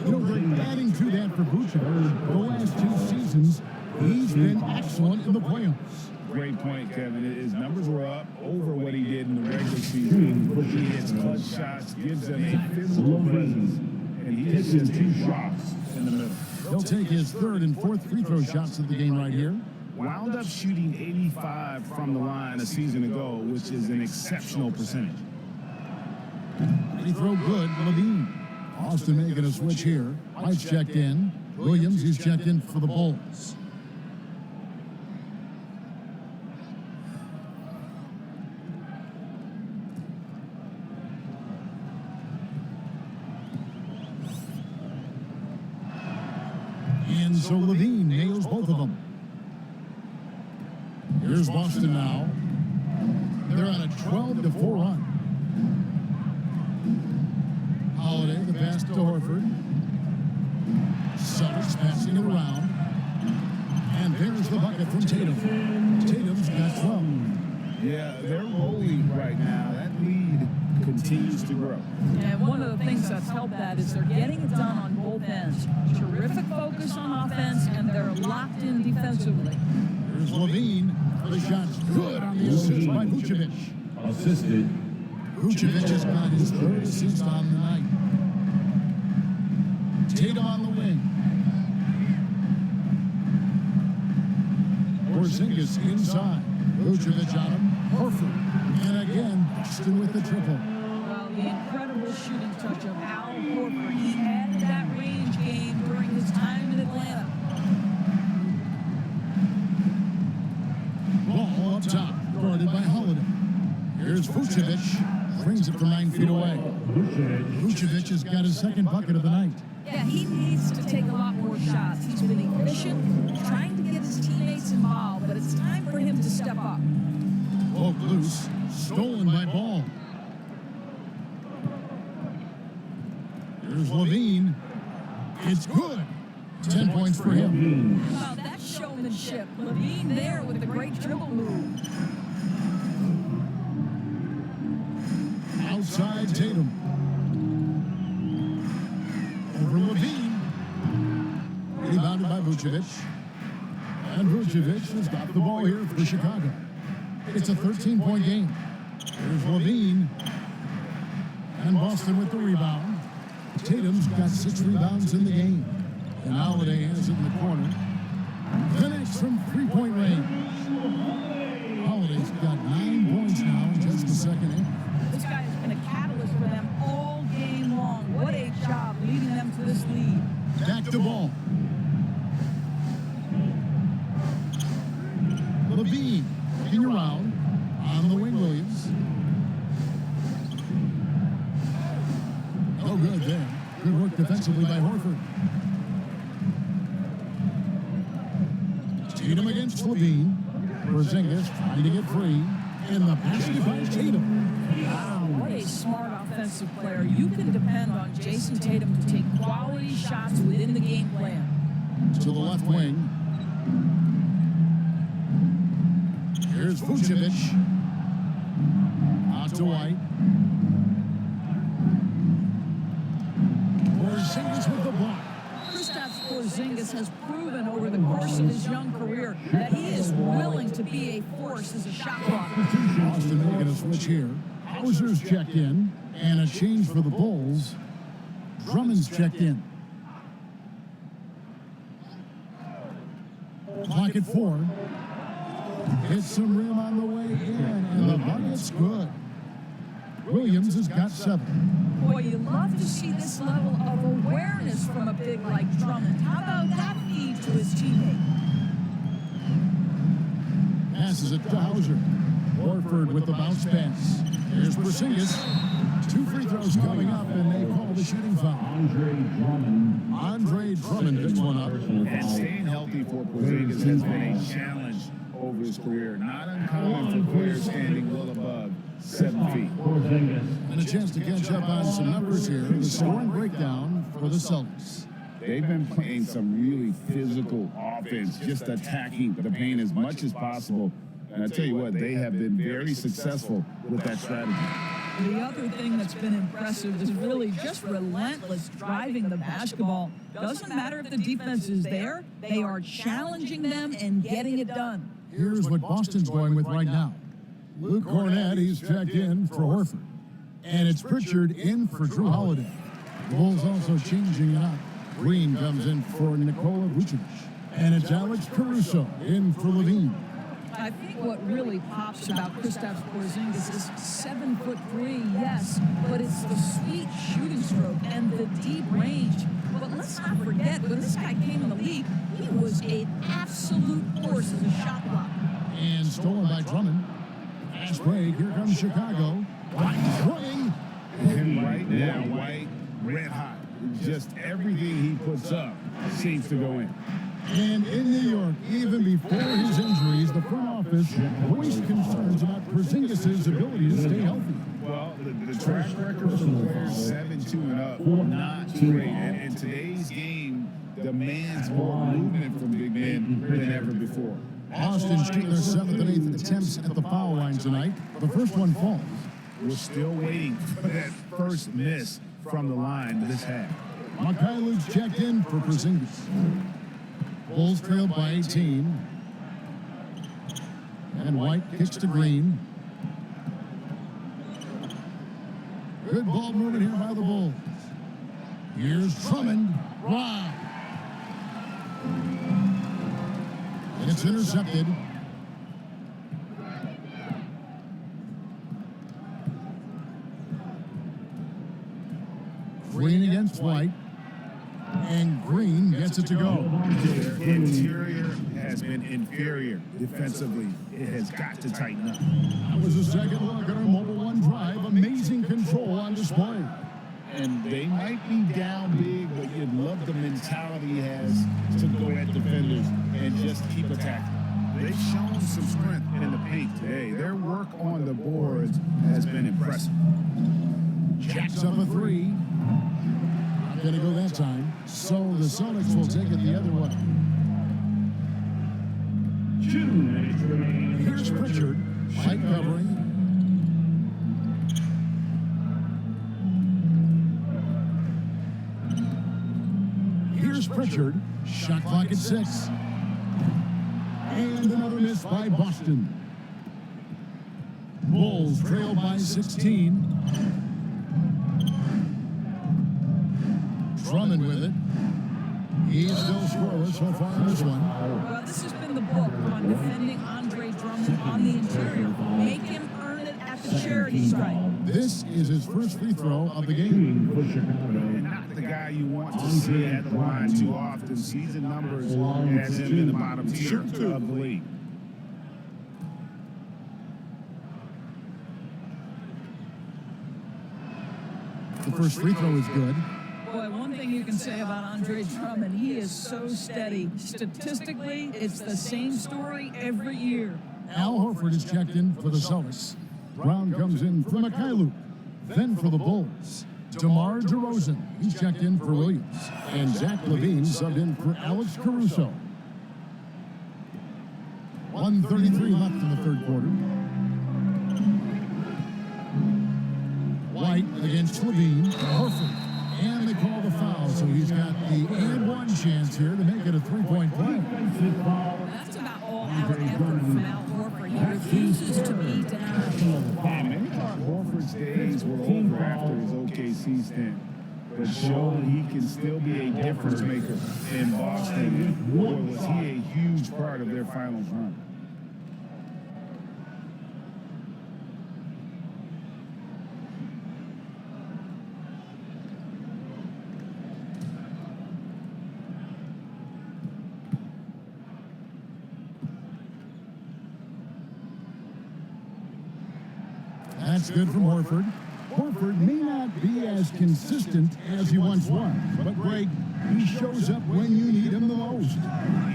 [SPEAKER 1] You know, they're adding to that for Vucevic. The last 2 seasons, he's been excellent in the playoffs.
[SPEAKER 4] Great point, Kevin. His numbers were up over what he did in the regular season. He hits clutch shots, gives them a physical presence, and he hits 2 shots in the middle.
[SPEAKER 1] He'll take his 3rd and 4th free throw shots of the game right here.
[SPEAKER 4] Wound up shooting 85 from the line a season ago, which is an exceptional percentage.
[SPEAKER 1] Free throw good, Levine. Austin making a switch here. White's checked in. Williams, he's checked in for the Bulls. And so Levine nails both of them. Here's Boston now. They're on a 12-4 run. Holiday, the pass to Horford. Celtics passing it around. And there's the bucket from Tatum. Tatum's got 12.
[SPEAKER 4] Yeah, they're rolling right now. That lead continues to grow.
[SPEAKER 3] And one of the things that's helped that is they're getting it done on both ends. Terrific focus on offense, and they're locked in defensively.
[SPEAKER 1] Here's Levine. The shot's good on the assist by Vucevic.
[SPEAKER 5] Assisted.
[SPEAKER 1] Vucevic has got his 3rd assist on the night. Tatum on the wing. Porzingis inside. Vucevic on him. Horford. And again, Boston with the triple.
[SPEAKER 3] Well, the incredible shooting touch of Al Horford. He added that range game during his time in Atlanta.
[SPEAKER 1] Ball up top, guarded by Holiday. Here's Vucevic. Brings it from 9 feet away. Vucevic has got his 2nd bucket of the night.
[SPEAKER 3] Yeah, he needs to take a lot more shots. He's been efficient, trying to get his teammates involved, but it's time for him to step up.
[SPEAKER 1] Poke loose, stolen by Ball. Here's Levine. It's good. 10 points for him.
[SPEAKER 3] Wow, that's showmanship. Levine there with the great dribble move.
[SPEAKER 1] Outside Tatum. Over Levine. Rebounded by Vucevic. And Vucevic has got the ball here for Chicago. It's a 13-point game. Here's Levine. And Boston with the rebound. Tatum's got 6 rebounds in the game. And Holiday has it in the corner. Connects from 3-point range. Holiday's got 9 points now in just the second half.
[SPEAKER 3] This guy has been a catalyst for them all game long. What a job leading them to this lead.
[SPEAKER 1] Back to ball. Levine looking around on the wing. Williams. No good there. Good work defensively by Horford. Tatum against Levine. Porzingis trying to get free. And the basket by Tatum.
[SPEAKER 3] Wow, what a smart offensive player. You can depend on Jason Tatum to take quality shots within the game plan.
[SPEAKER 1] To the left wing. Here's Vucevic. Out to White. Porzingis with the block.
[SPEAKER 3] Kristaps Porzingis has proven over the course of his young career that he is willing to be a force as a shot blocker.
[SPEAKER 1] Boston making a switch here. Hauser's checked in. And a change for the Bulls. Drummond's checked in. Clock at 4. Hits some rim on the way in, and the bucket's good. Williams has got 7.
[SPEAKER 3] Boy, you love to see this level of awareness from a big like Drummond. How about that feed to his teammate?
[SPEAKER 1] Passes it to Hauser. Horford with the bounce pass. Here's Porzingis. 2 free throws coming up, and they call the shooting foul. Andre Drummond picks one up.
[SPEAKER 4] And staying healthy for Porzingis has been a challenge over his career. Not uncommon for players standing well above 7 feet.
[SPEAKER 1] And a chance to catch up on some numbers here. The scoring breakdown for the Celtics.
[SPEAKER 4] They've been playing some really physical offense, just attacking the paint as much as possible. And I tell you what, they have been very successful with that strategy.
[SPEAKER 3] The other thing that's been impressive is really just relentless driving the basketball. Doesn't matter if the defense is there, they are challenging them and getting it done.
[SPEAKER 1] Here's what Boston's going with right now. Luke Cornett, he's checked in for Horford. And it's Pritchard in for Drew Holiday. The Bulls also changing it up. Green comes in for Nikola Vucevic. And it's Alex Caruso in for Levine.
[SPEAKER 3] I think what really pops about Kristaps Porzingis is 7'3", yes, but it's the sweet shooting stroke and the deep range. But let's not forget, when this guy came in the league, he was an absolute force as a shot blocker.
[SPEAKER 1] And stolen by Drummond. Fast break, here comes Chicago. White swing.
[SPEAKER 4] And right now, White, red hot. Just everything he puts up seems to go in.
[SPEAKER 1] And in New York, even before his injuries, the front office voiced concerns about Porzingis' ability to stay healthy.
[SPEAKER 4] Well, the track record for players 7-2 and up, not great. And in today's game, demands more movement from big men than ever before.
[SPEAKER 1] Boston shooting their 7th and 8th attempts at the foul line tonight. The first one falls.
[SPEAKER 4] We're still waiting for that first miss from the line this half.
[SPEAKER 1] Mikhailov's checked in for Porzingis. Bulls trailed by 18. And White kicks to Green. Good ball movement here by the Bulls. Here's Drummond. Wow. It's intercepted. Green against White. And Green gets it to go.
[SPEAKER 4] Their interior has been inferior defensively. It has got to tighten up.
[SPEAKER 1] That was a second look at our Mobile One drive. Amazing control on display.
[SPEAKER 4] And they might be down big, but you'd love the mentality he has to go at defenders and just keep attacking. They've shown some strength in the paint today. Their work on the boards has been impressive.
[SPEAKER 1] Jacks up a 3. Not going to go that time. So the Celtics will take it the other way.
[SPEAKER 5] 2 minutes remaining.
[SPEAKER 1] Here's Pritchard. White covering. Here's Pritchard. Shot clock at 6. And another miss by Boston. Bulls trail by 16. Drummond with it. He's still scoreless so far in this one.
[SPEAKER 3] Well, this has been the book on defending Andre Drummond on the interior. Make him earn it at the charity stripe.
[SPEAKER 1] This is his first free throw of the game.
[SPEAKER 4] Not the guy you want to see at the line too often. Season numbers has him in the bottom tier of the league.
[SPEAKER 1] The first free throw is good.
[SPEAKER 3] Boy, one thing you can say about Andre Drummond, he is so steady. Statistically, it's the same story every year.
[SPEAKER 1] Al Horford is checked in for the Celtics. Brown comes in for Mikhailuk. Then for the Bulls, DeMar DeRozan. He's checked in for Williams. And Zach LaVine subbed in for Alex Caruso. 1:33 left in the third quarter. White against LaVine. Horford. And they call the foul, so he's got the and one chance here to make it a three-point play.
[SPEAKER 3] That's about all-out effort from Al Horford. He refuses to be down.
[SPEAKER 4] Many thought Horford's days were over after his OKC stint, but showed he can still be a difference maker in Boston. Boy, was he a huge part of their finals run.
[SPEAKER 1] That's good from Horford. Horford may not be as consistent as he once was, but Greg, he shows up when you need him the most.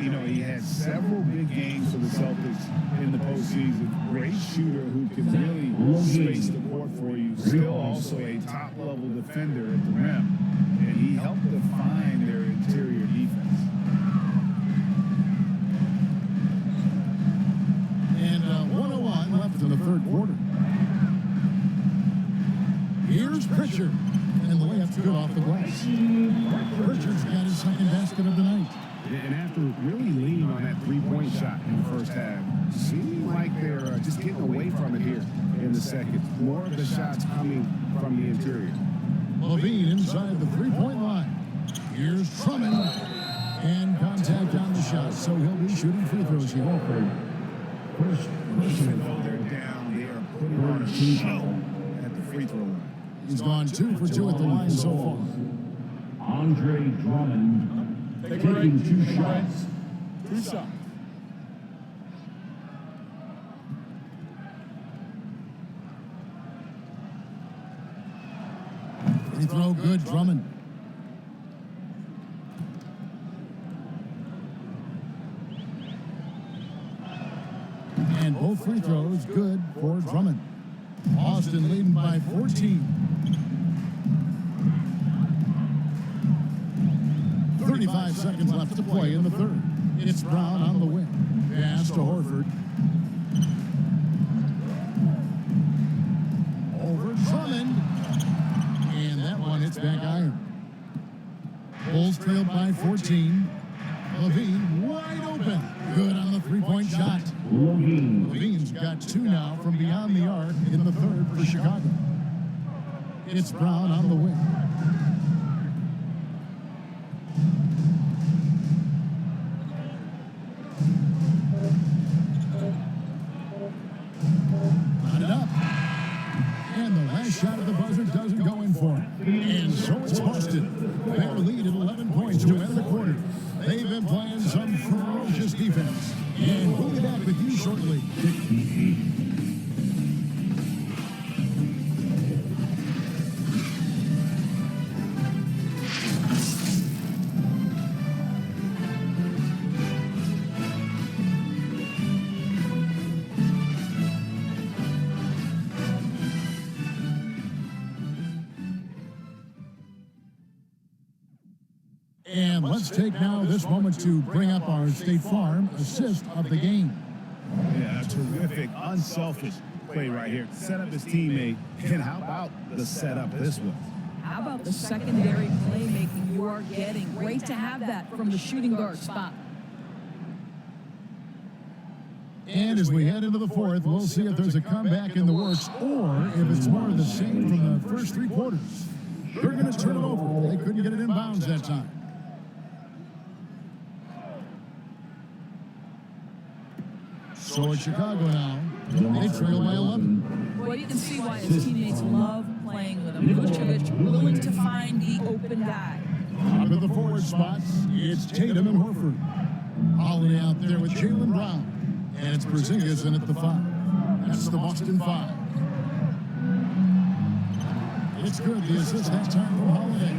[SPEAKER 4] You know, he had several big games for the Celtics in the postseason. Great shooter who can really space the court for you. Still also a top-level defender at the rim, and he helped define their interior defense.
[SPEAKER 1] And 101 left in the third quarter. Here's Pritchard, and the layup's good off the glass. Pritchard's got his second basket of the night.
[SPEAKER 4] And after really leaning on that three-point shot in the first half, seeming like they're just getting away from it here in the second. More of the shots coming from the interior.
[SPEAKER 1] LaVine inside the three-point line. Here's Drummond, and contact on the shot, so he'll be shooting free throws here.
[SPEAKER 4] Even though they're down, they are putting on a show at the free throw line.
[SPEAKER 1] He's gone 2 for 2 at the line so far.
[SPEAKER 5] Andre Drummond taking 2 shots.
[SPEAKER 1] 2 shots. Free throw good, Drummond. And both free throws good for Drummond. Boston leading by 14. 35 seconds left to play in the third. It's Brown on the wing. Pass to Horford. Over Drummond. And that one hits back iron. Bulls trailed by 14. LaVine wide open. Good on the three-point shot. LaVine's got 2 now from beyond the arc in the third for Chicago. It's Brown on the wing. Got it up. And the last shot of the buzzer doesn't go in for him. And so it's Boston. Their lead at 11 points to end the quarter. They've been playing some ferocious defense. And we'll be back with you shortly. And let's take now this moment to bring up our State Farm assist of the game.
[SPEAKER 4] Yeah, a terrific, unselfish play right here. Set up his teammate, and how about the setup this was?
[SPEAKER 3] How about the secondary playmaking you are getting? Great to have that from the shooting guard spot.
[SPEAKER 1] And as we head into the fourth, we'll see if there's a comeback in the works or if it's more of the same from the first three quarters. They're going to turn it over. They couldn't get it in bounds that time. So it's Chicago now. They trail by 11.
[SPEAKER 3] Well, you can see why his teammates love playing with him. Vucevic willing to find the open guy.
[SPEAKER 1] Out of the forward spots, it's Tatum and Horford. Holiday out there with Jaylen Brown. And it's Porzingis in at the 5. That's the Boston 5. It's good. The assist that time from Holiday.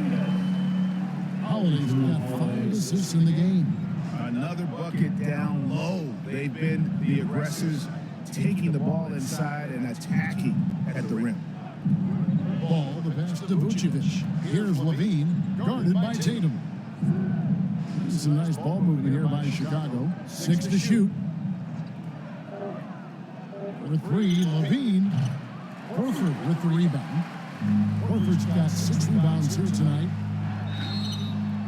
[SPEAKER 1] Holiday's got 5 assists in the game.
[SPEAKER 4] Another bucket down low. They've been the aggressors, taking the ball inside and attacking at the rim.
[SPEAKER 1] Ball, the pass to Vucevic. Here's Levine, guarded by Tatum. Some nice ball movement here by Chicago. 6 to shoot. For 3, Levine. Horford with the rebound. Horford's got 6 rebounds here tonight.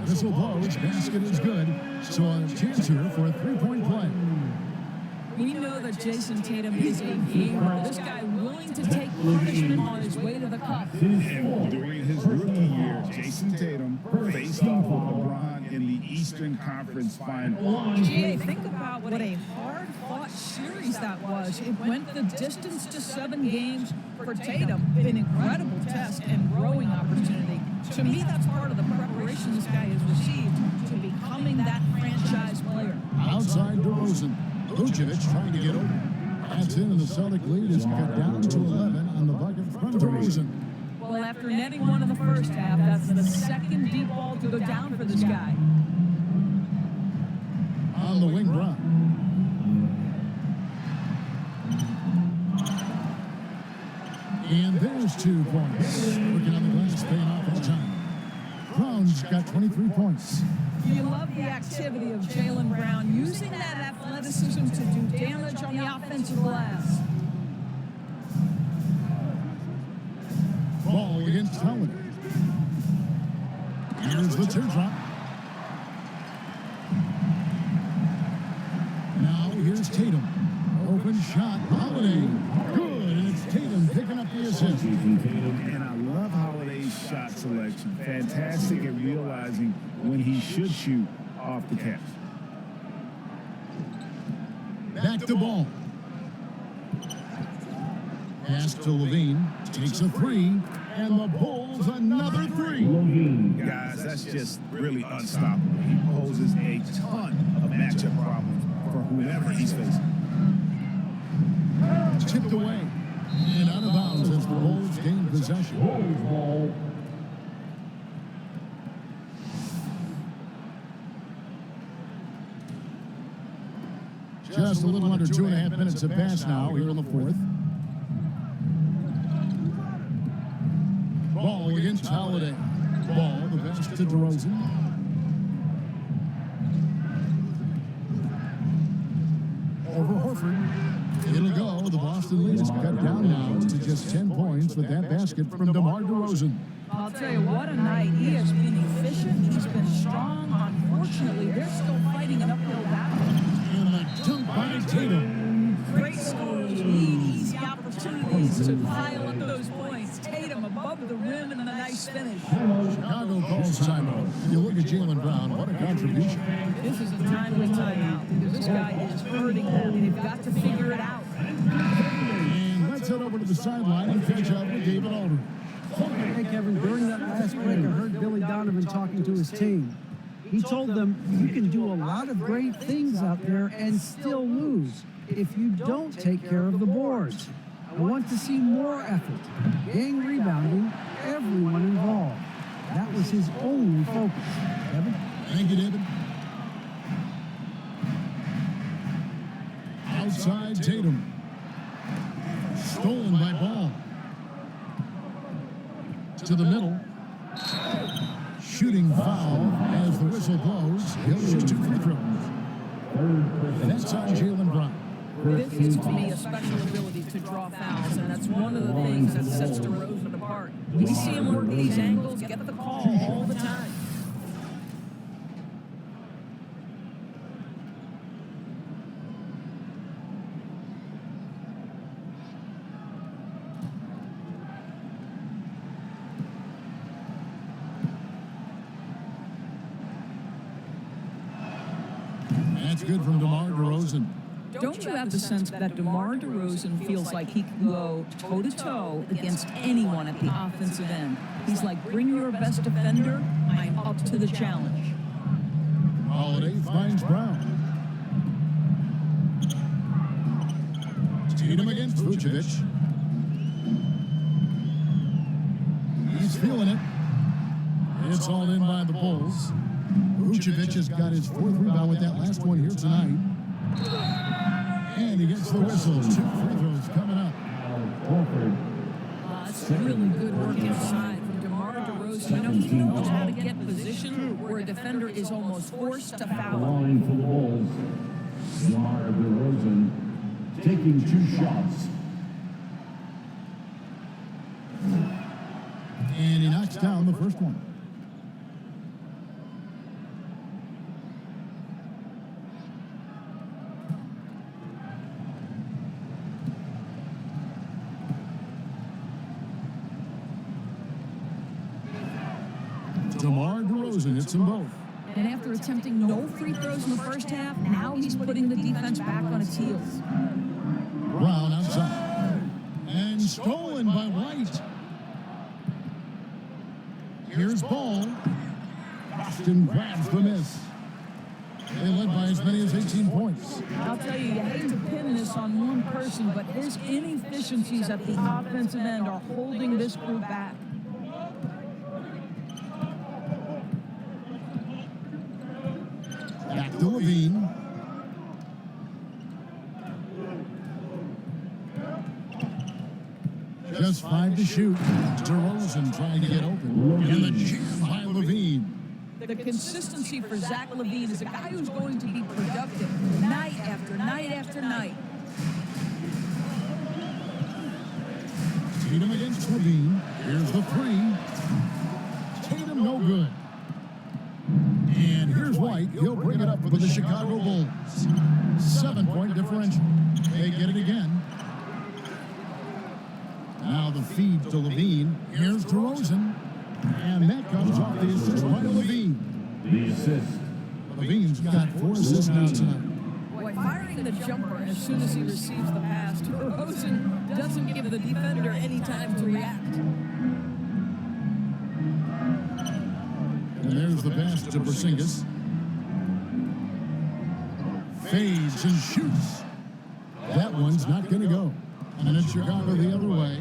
[SPEAKER 1] Whistle blows, basket is good. So a chance here for a 3-point play.
[SPEAKER 3] We know that Jason Tatum is a gamer. This guy willing to take punishment on his way to the cup.
[SPEAKER 4] And during his rookie year, Jason Tatum faced off with LeBron in the Eastern Conference Final.
[SPEAKER 3] GA, think about what a hard-fought series that was. It went the distance to 7 games for Tatum. An incredible test and growing opportunity. To me, that's part of the preparation this guy has received to becoming that franchise player.
[SPEAKER 1] Outside DeRozan. Vucevic trying to get over. That's in, and the Celtic lead is cut down to 11 on the bucket from DeRozan.
[SPEAKER 3] Well, after netting one in the first half, that's the second deep ball to go down for this guy.
[SPEAKER 1] On the wing run. And there's 2 points. Working on the glass, paying off that time. Brown's got 23 points.
[SPEAKER 3] You love the activity of Jaylen Brown, using that athleticism to do damage on the offensive glass.
[SPEAKER 1] Ball against Holiday. Here's the teardrop. Now here's Tatum. Open shot. Holiday. Good. And it's Tatum picking up the assist.
[SPEAKER 4] And I love Holiday's shot selection. Fantastic at realizing when he should shoot off the catch.
[SPEAKER 1] Back to Ball. Pass to Levine. Takes a 3. And the Bulls another 3.
[SPEAKER 4] Guys, that's just really unstoppable. He poses a ton of matchup problems for whoever he's facing.
[SPEAKER 1] Tipped away. And out of bounds as the Bulls gain possession. Just a little under 2.5 minutes have passed now here in the fourth. Ball against Holiday. Ball, the pass to DeRozan. Over Horford. It'll go. The Boston lead is cut down now to just 10 points with that basket from DeMar DeRozan.
[SPEAKER 3] I'll tell you, what a night. He has been efficient. He's been strong. Unfortunately, they're still fighting an uphill battle.
[SPEAKER 1] And a dunk by Tatum.
[SPEAKER 3] Great scores, easy opportunities to pile up those points. Tatum above the rim and a nice finish.
[SPEAKER 1] Chicago calls timeout. You look at Jaylen Brown, what a contribution.
[SPEAKER 3] This is a timely timeout because this guy is hurting them. They've got to figure it out.
[SPEAKER 1] And let's head over to the sideline and catch up with David Aldridge.
[SPEAKER 2] Hey, Kevin, during that last break, I heard Billy Donovan talking to his team. He told them, you can do a lot of great things out there and still lose if you don't take care of the boards. I want to see more effort, gang rebounding, everyone involved. That was his only focus. Kevin?
[SPEAKER 1] Thank you, David. Outside Tatum. Stolen by Ball. To the middle. Shooting foul as the whistle blows. He'll lose 2 free throws. That's on Jaylen Brown.
[SPEAKER 3] This is, to me, a special ability to draw fouls, and that's one of the things that sets DeRozan apart. We see him work these angles, get the call all the time.
[SPEAKER 1] That's good from DeMar DeRozan.
[SPEAKER 3] Don't you have the sense that DeMar DeRozan feels like he can go toe-to-toe against anyone at the offensive end? He's like, bring your best defender, I'm up to the challenge.
[SPEAKER 1] Holiday finds Brown. Tatum against Vucevic. He's feeling it. It's all in by the Bulls. Vucevic has got his 4th rebound with that last one here tonight. And he gets the whistle. 2 free throws coming up.
[SPEAKER 3] That's really good work inside from DeMar DeRozan. You know, he knows how to get position where a defender is almost forced to foul.
[SPEAKER 5] Line for the Bulls. DeMar DeRozan taking 2 shots.
[SPEAKER 1] And he knocks down the first one. DeMar DeRozan hits them both.
[SPEAKER 3] And after attempting no free throws in the first half, now he's putting the defense back on its heels.
[SPEAKER 1] Brown outside. And stolen by White. Here's Ball. Boston grabs the miss. They led by as many as 18 points.
[SPEAKER 3] I'll tell you, you hate to pin this on one person, but his inefficiencies at the offensive end are holding this group back.
[SPEAKER 1] Back to Levine. Just 5 to shoot. DeRozan trying to get open. And the jam by Levine.
[SPEAKER 3] The consistency for Zach Levine is a guy who's going to be productive night after night after night.
[SPEAKER 1] Tatum against Levine. Here's the 3. Tatum no good. And here's White. He'll bring it up for the Chicago Bulls. 7-point differential. They get it again. Now the feed to Levine. Here's DeRozan. And that comes off the assist by Levine.
[SPEAKER 5] The assist.
[SPEAKER 1] Levine's got 4 assists now tonight.
[SPEAKER 3] Boy, firing the jumper as soon as he receives the pass, DeRozan doesn't give the defender any time to react.
[SPEAKER 1] And there's the pass to Porzingis. Fades and shoots. That one's not going to go. And it's Chicago the other way.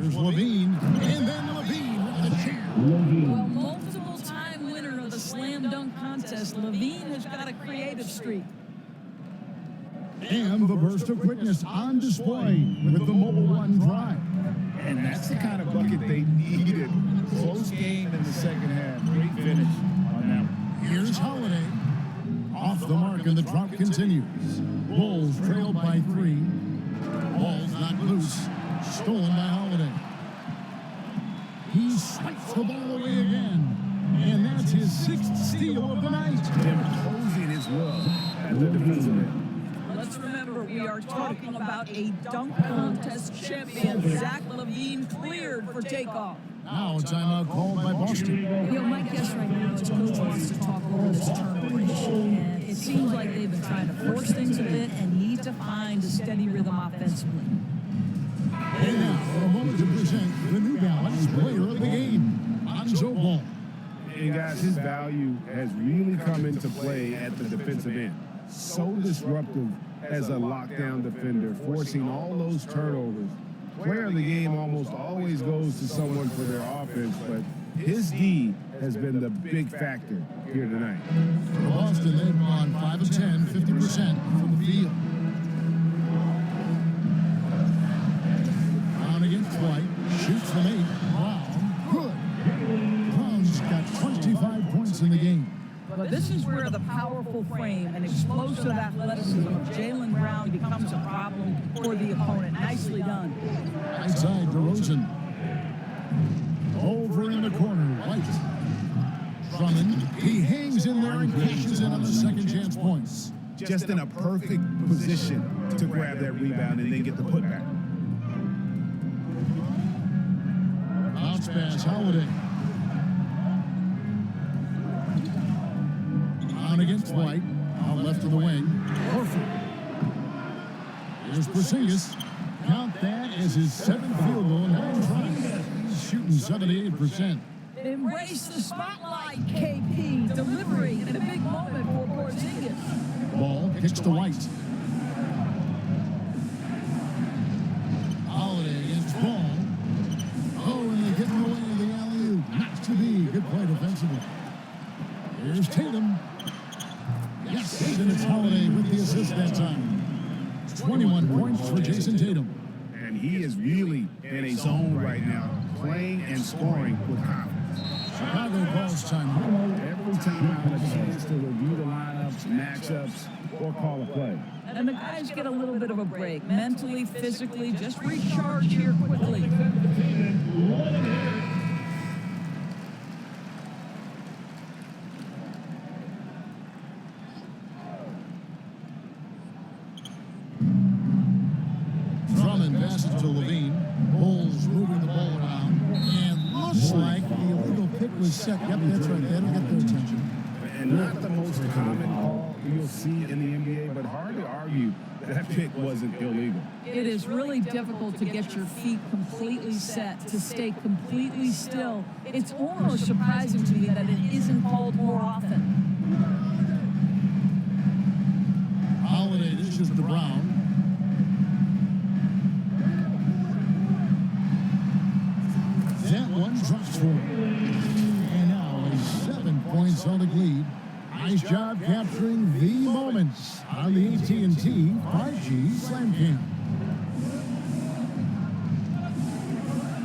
[SPEAKER 1] Here's Levine. And then Levine with the jam.
[SPEAKER 3] Well, multiple-time winner of the slam dunk contest, Levine has got a creative streak.
[SPEAKER 1] And the burst of quickness on display with the Mobile One drive.
[SPEAKER 4] And that's the kind of bucket they needed. Close game in the second half. Great finish on that one.
[SPEAKER 1] Here's Holiday. Off the mark and the drop continues. Bulls trailed by 3. Ball's not loose. Stolen by Holiday. He swipes the ball away again. And that's his 6th steal of the night.
[SPEAKER 4] Imposing his will at the defensive end.
[SPEAKER 3] Let's remember, we are talking about a dunk contest champion. Zach Levine cleared for takeoff.
[SPEAKER 1] Now a timeout called by Boston.
[SPEAKER 3] You know, my guess right now is coach wants to talk over this turnover issue. And it seems like they've been trying to force things a bit and need to find a steady rhythm offensively.
[SPEAKER 1] And now, for a moment to present the New Balance player of the game, Lonzo Ball.
[SPEAKER 4] And guys, his value has really come into play at the defensive end. So disruptive as a lockdown defender, forcing all those turnovers. Player of the game almost always goes to someone for their offense, but his D has been the big factor here tonight.
[SPEAKER 1] For Boston, they've gone 5 of 10, 50% from the field. Brown against White, shoots from 8. Brown, good. Brown's got 25 points in the game.
[SPEAKER 3] But this is where the powerful frame and explosive athleticism of Jaylen Brown becomes a problem for the opponent. Nicely done.
[SPEAKER 1] Outside DeRozan. Over in the corner, White. Drummond, he hangs in there and cashes in on the second chance points.
[SPEAKER 4] Just in a perfect position to grab that rebound and then get the putback.
[SPEAKER 1] Bounce pass, Holiday. Brown against kicks White. Out left of the wing. Horford. Here's Porzingis. Count that as his 7th field goal in 9 tries. He's shooting 78%.
[SPEAKER 3] Embrace the spotlight, KP. Delivering in a big moment for Porzingis.
[SPEAKER 1] Ball kicks to White. Holiday against Ball. Oh, and they get in the way of the alley-oop. Not to be. Good play defensively. Here's Tatum. Yes, and it's Holiday with the assist that time. 21 points for Jason Tatum.
[SPEAKER 4] And he is really in a zone right now, playing and scoring with confidence.
[SPEAKER 1] Chicago calls time.
[SPEAKER 4] Every time I have a chance to review the lineups, matchups, or call a play.
[SPEAKER 3] And the guys get a little bit of a break, mentally, physically, just recharge here quickly.
[SPEAKER 1] Drummond passes to Levine. Bulls moving the ball around. And looks like the illegal pick was set. Yep, that's right. That'll get their attention.
[SPEAKER 4] And not the most common call you'll see in the NBA, but hard to argue that pick wasn't illegal.
[SPEAKER 3] It is really difficult to get your feet completely set, to stay completely still. It's almost surprising to me that it isn't called more often.
[SPEAKER 1] Holiday dishes to Brown. That one drops for him. And now a 7-point Celtic lead. Nice job capturing the moments on the AT&T 5G Slam Cam.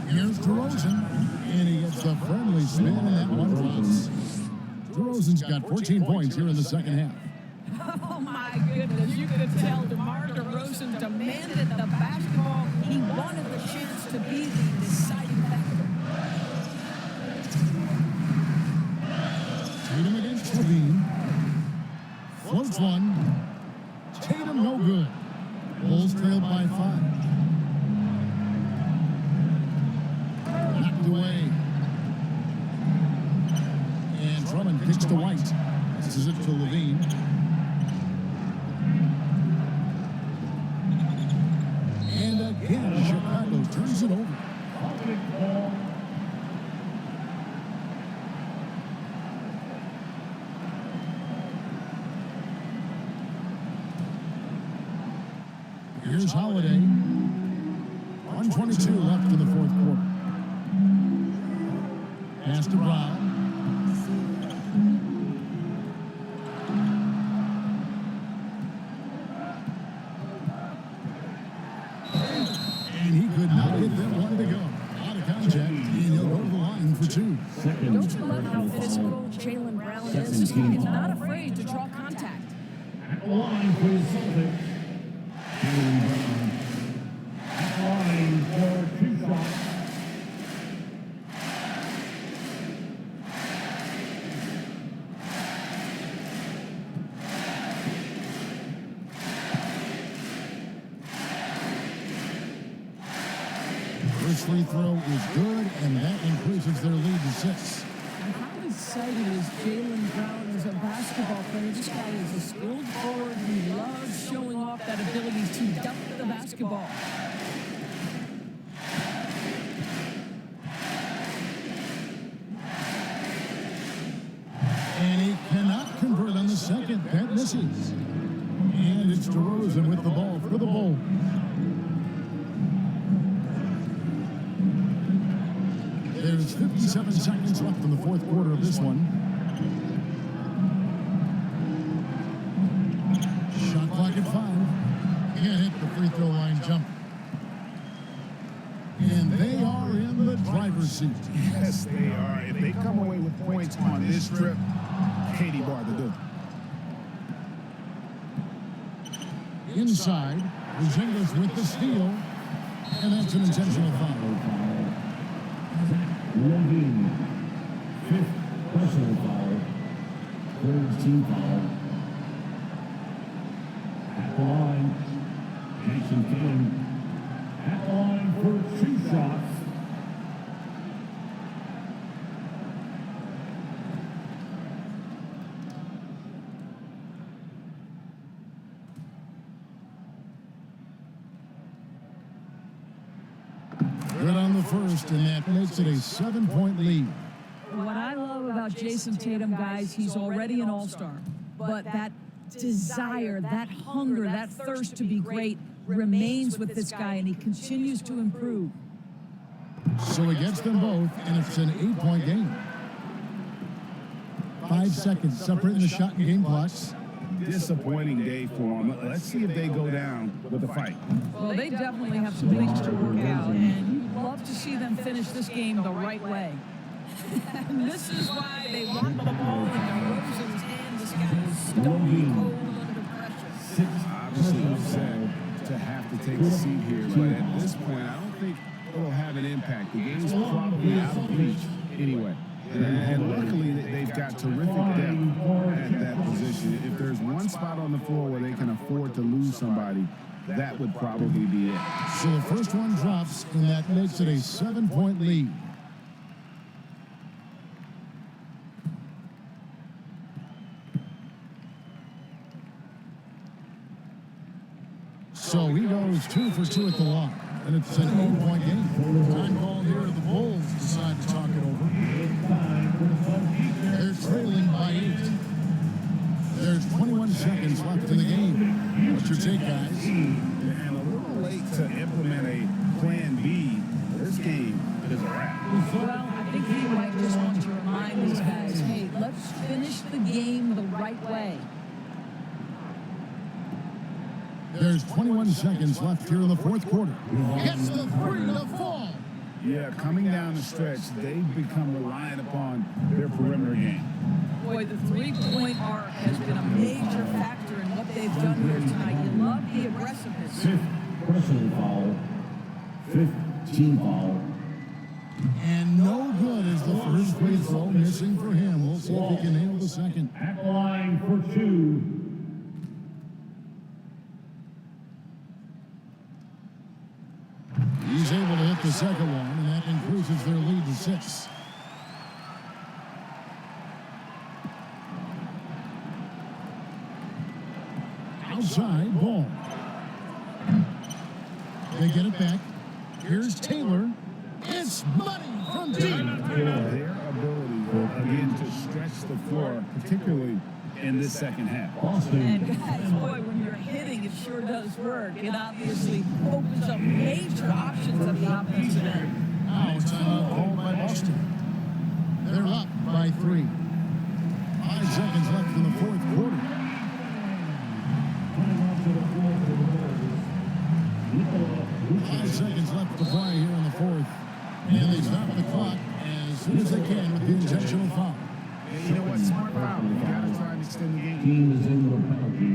[SPEAKER 1] Here's DeRozan, and he gets a friendly spin, and that one drops. DeRozan's got 14 points here in the second half.
[SPEAKER 3] Oh my goodness, you could tell DeMar DeRozan demanded the basketball. He wanted the chance to be the deciding factor.
[SPEAKER 1] Tatum against Levine. Floats one. Tatum no good. Bulls trailed by 5. Knocked away. And Drummond kicks to White. This is it to Levine. And again, Chicago turns it over. Here's Holiday. 1:22 left in the fourth quarter. Pass to Brown. And he could not get that one to go. Out of contact, and he'll go to the line for 2.
[SPEAKER 3] Don't you love how physical Jaylen Brown is? This guy is not afraid to draw contact.
[SPEAKER 5] At the line for the Celtics, Jaylen Brown. At the line for 2 shots.
[SPEAKER 1] First free throw is good, and that increases their lead to 6.
[SPEAKER 3] How exciting is Jaylen Brown as a basketball player? This guy is a skilled forward. He loves showing off that ability to dunk the basketball.
[SPEAKER 1] And he cannot convert on the second. That misses. And it's DeRozan with the ball for the Bulls. There's 57 seconds left in the fourth quarter of this one. Shot clock at 5. Can't hit the free throw line jump. And they are in the driver's seat.
[SPEAKER 4] Yes, they are. If they come away with points on this trip, Katie Bar to do it.
[SPEAKER 1] Inside, Porzingis with the steal. And that's an intentional foul.
[SPEAKER 5] Levine, 5th personal foul, 3rd team foul. At the line, Jason Tatum. At the line for 2 shots.
[SPEAKER 1] first, and that makes it a 7-point lead.
[SPEAKER 3] What I love about Jason Tatum, guys, he's already an all-star. But that desire, that hunger, that thirst to be great remains with this guy, and he continues to improve.
[SPEAKER 1] So he gets them both, and it's an 8-point game. 5 seconds separating the shot and game clocks.
[SPEAKER 4] Disappointing day for them. Let's see if they go down with a fight.
[SPEAKER 3] Well, they definitely have some things to work out, and you'd love to see them finish this game the right way. And this is why they want the ball in DeRozan's hand. This guy is stone cold under pressure.
[SPEAKER 4] Obviously upset to have to take a seat here, but at this point, I don't think it'll have an impact. The game's probably out of reach anyway. And luckily, they've got terrific depth at that position. If there's one spot on the floor where they can afford to lose somebody, that would probably be it.
[SPEAKER 1] So the first one drops, and that makes it a 7-point lead. So he goes 2 for 2 at the line, and it's an 8-point game. Time call here. The Bulls decide to talk it over. They're trailing by 8. There's 21 seconds left in the game. What's your take, guys?
[SPEAKER 4] And a little late to implement a plan B. This game is a wrap.
[SPEAKER 3] Well, I think he might just want to remind these guys, hey, let's finish the game the right way.
[SPEAKER 1] There's 21 seconds left here in the fourth quarter. Gets the 3 to fall.
[SPEAKER 4] Yeah, coming down the stretch, they've become reliant upon their perimeter game.
[SPEAKER 3] Boy, the three-point arc has been a major factor in what they've done here tonight. You love the aggressiveness.
[SPEAKER 5] 5th personal foul. 5th team foul.
[SPEAKER 1] And no good is the first free throw missing for him. We'll see if he can handle the second.
[SPEAKER 5] At the line for 2.
[SPEAKER 1] He's able to hit the second one, and that increases their lead to 6. Outside ball. They get it back. Here's Taylor. It's money from deep.
[SPEAKER 4] Their ability, again, to stretch the floor, particularly in this second half.
[SPEAKER 3] And guys, boy, when you're hitting, it sure does work. It obviously opens up major options at the offensive end.
[SPEAKER 1] Now it's called by Boston. They're up by 3. 5 seconds left in the fourth quarter. 5 seconds left to play here in the fourth. And they stop the clock as soon as they can with the intentional foul.
[SPEAKER 4] You know what? Smart foul. You got to try and extend the game.
[SPEAKER 5] Team is in the penalty.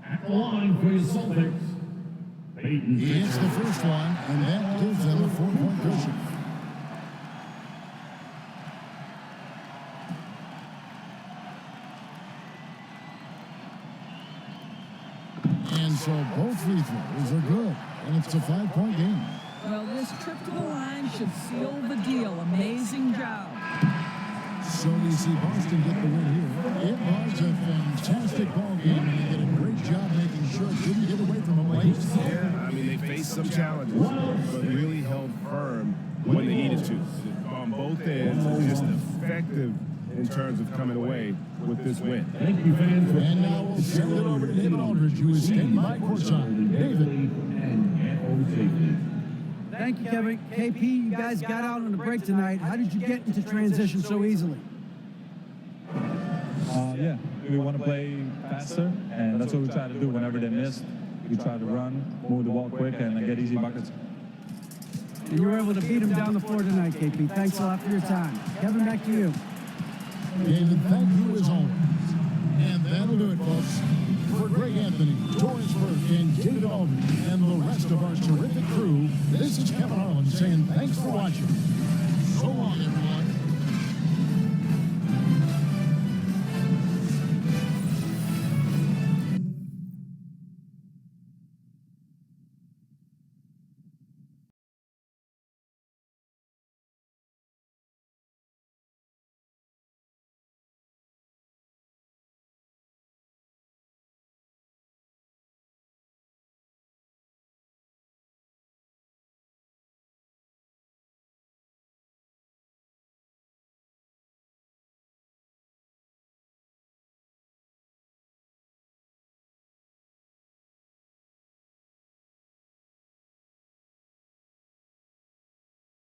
[SPEAKER 5] At the line for the Celtics. Peyton
[SPEAKER 1] He hits the first one, and that gives them a 4-point cushion. And so both free throws are good, and it's a 5-point game.
[SPEAKER 3] Well, this trip to the line should seal the deal. Amazing job.
[SPEAKER 1] So we see Boston get the win here. It was a fantastic ball game, and they did a great job making sure it didn't get away from them late.
[SPEAKER 4] Yeah, I mean, they faced some challenges, but really held firm when they needed to. On both ends, just effective in terms of coming away with this win.
[SPEAKER 5] Thank you, fans.
[SPEAKER 1] And now we'll send it over to David Aldridge, who is standing by courtside. David.
[SPEAKER 5] And get home safely.
[SPEAKER 2] Thank you, Kevin. KP, you guys got out on the break tonight. How did you get into transition so easily?
[SPEAKER 10] Yeah, we want to play faster, and that's what we try to do whenever they miss. We try to run, move the ball quick, and get easy buckets.
[SPEAKER 2] And you were able to beat them down the floor tonight, KP. Thanks a lot for your time. Kevin, back to you.
[SPEAKER 1] David, thank you as always. And that'll do it, folks. For Greg Anthony, Doris Burke, and David Aldridge, and the rest of our terrific crew, this is Kevin Harlan saying thanks for watching. So long, everyone.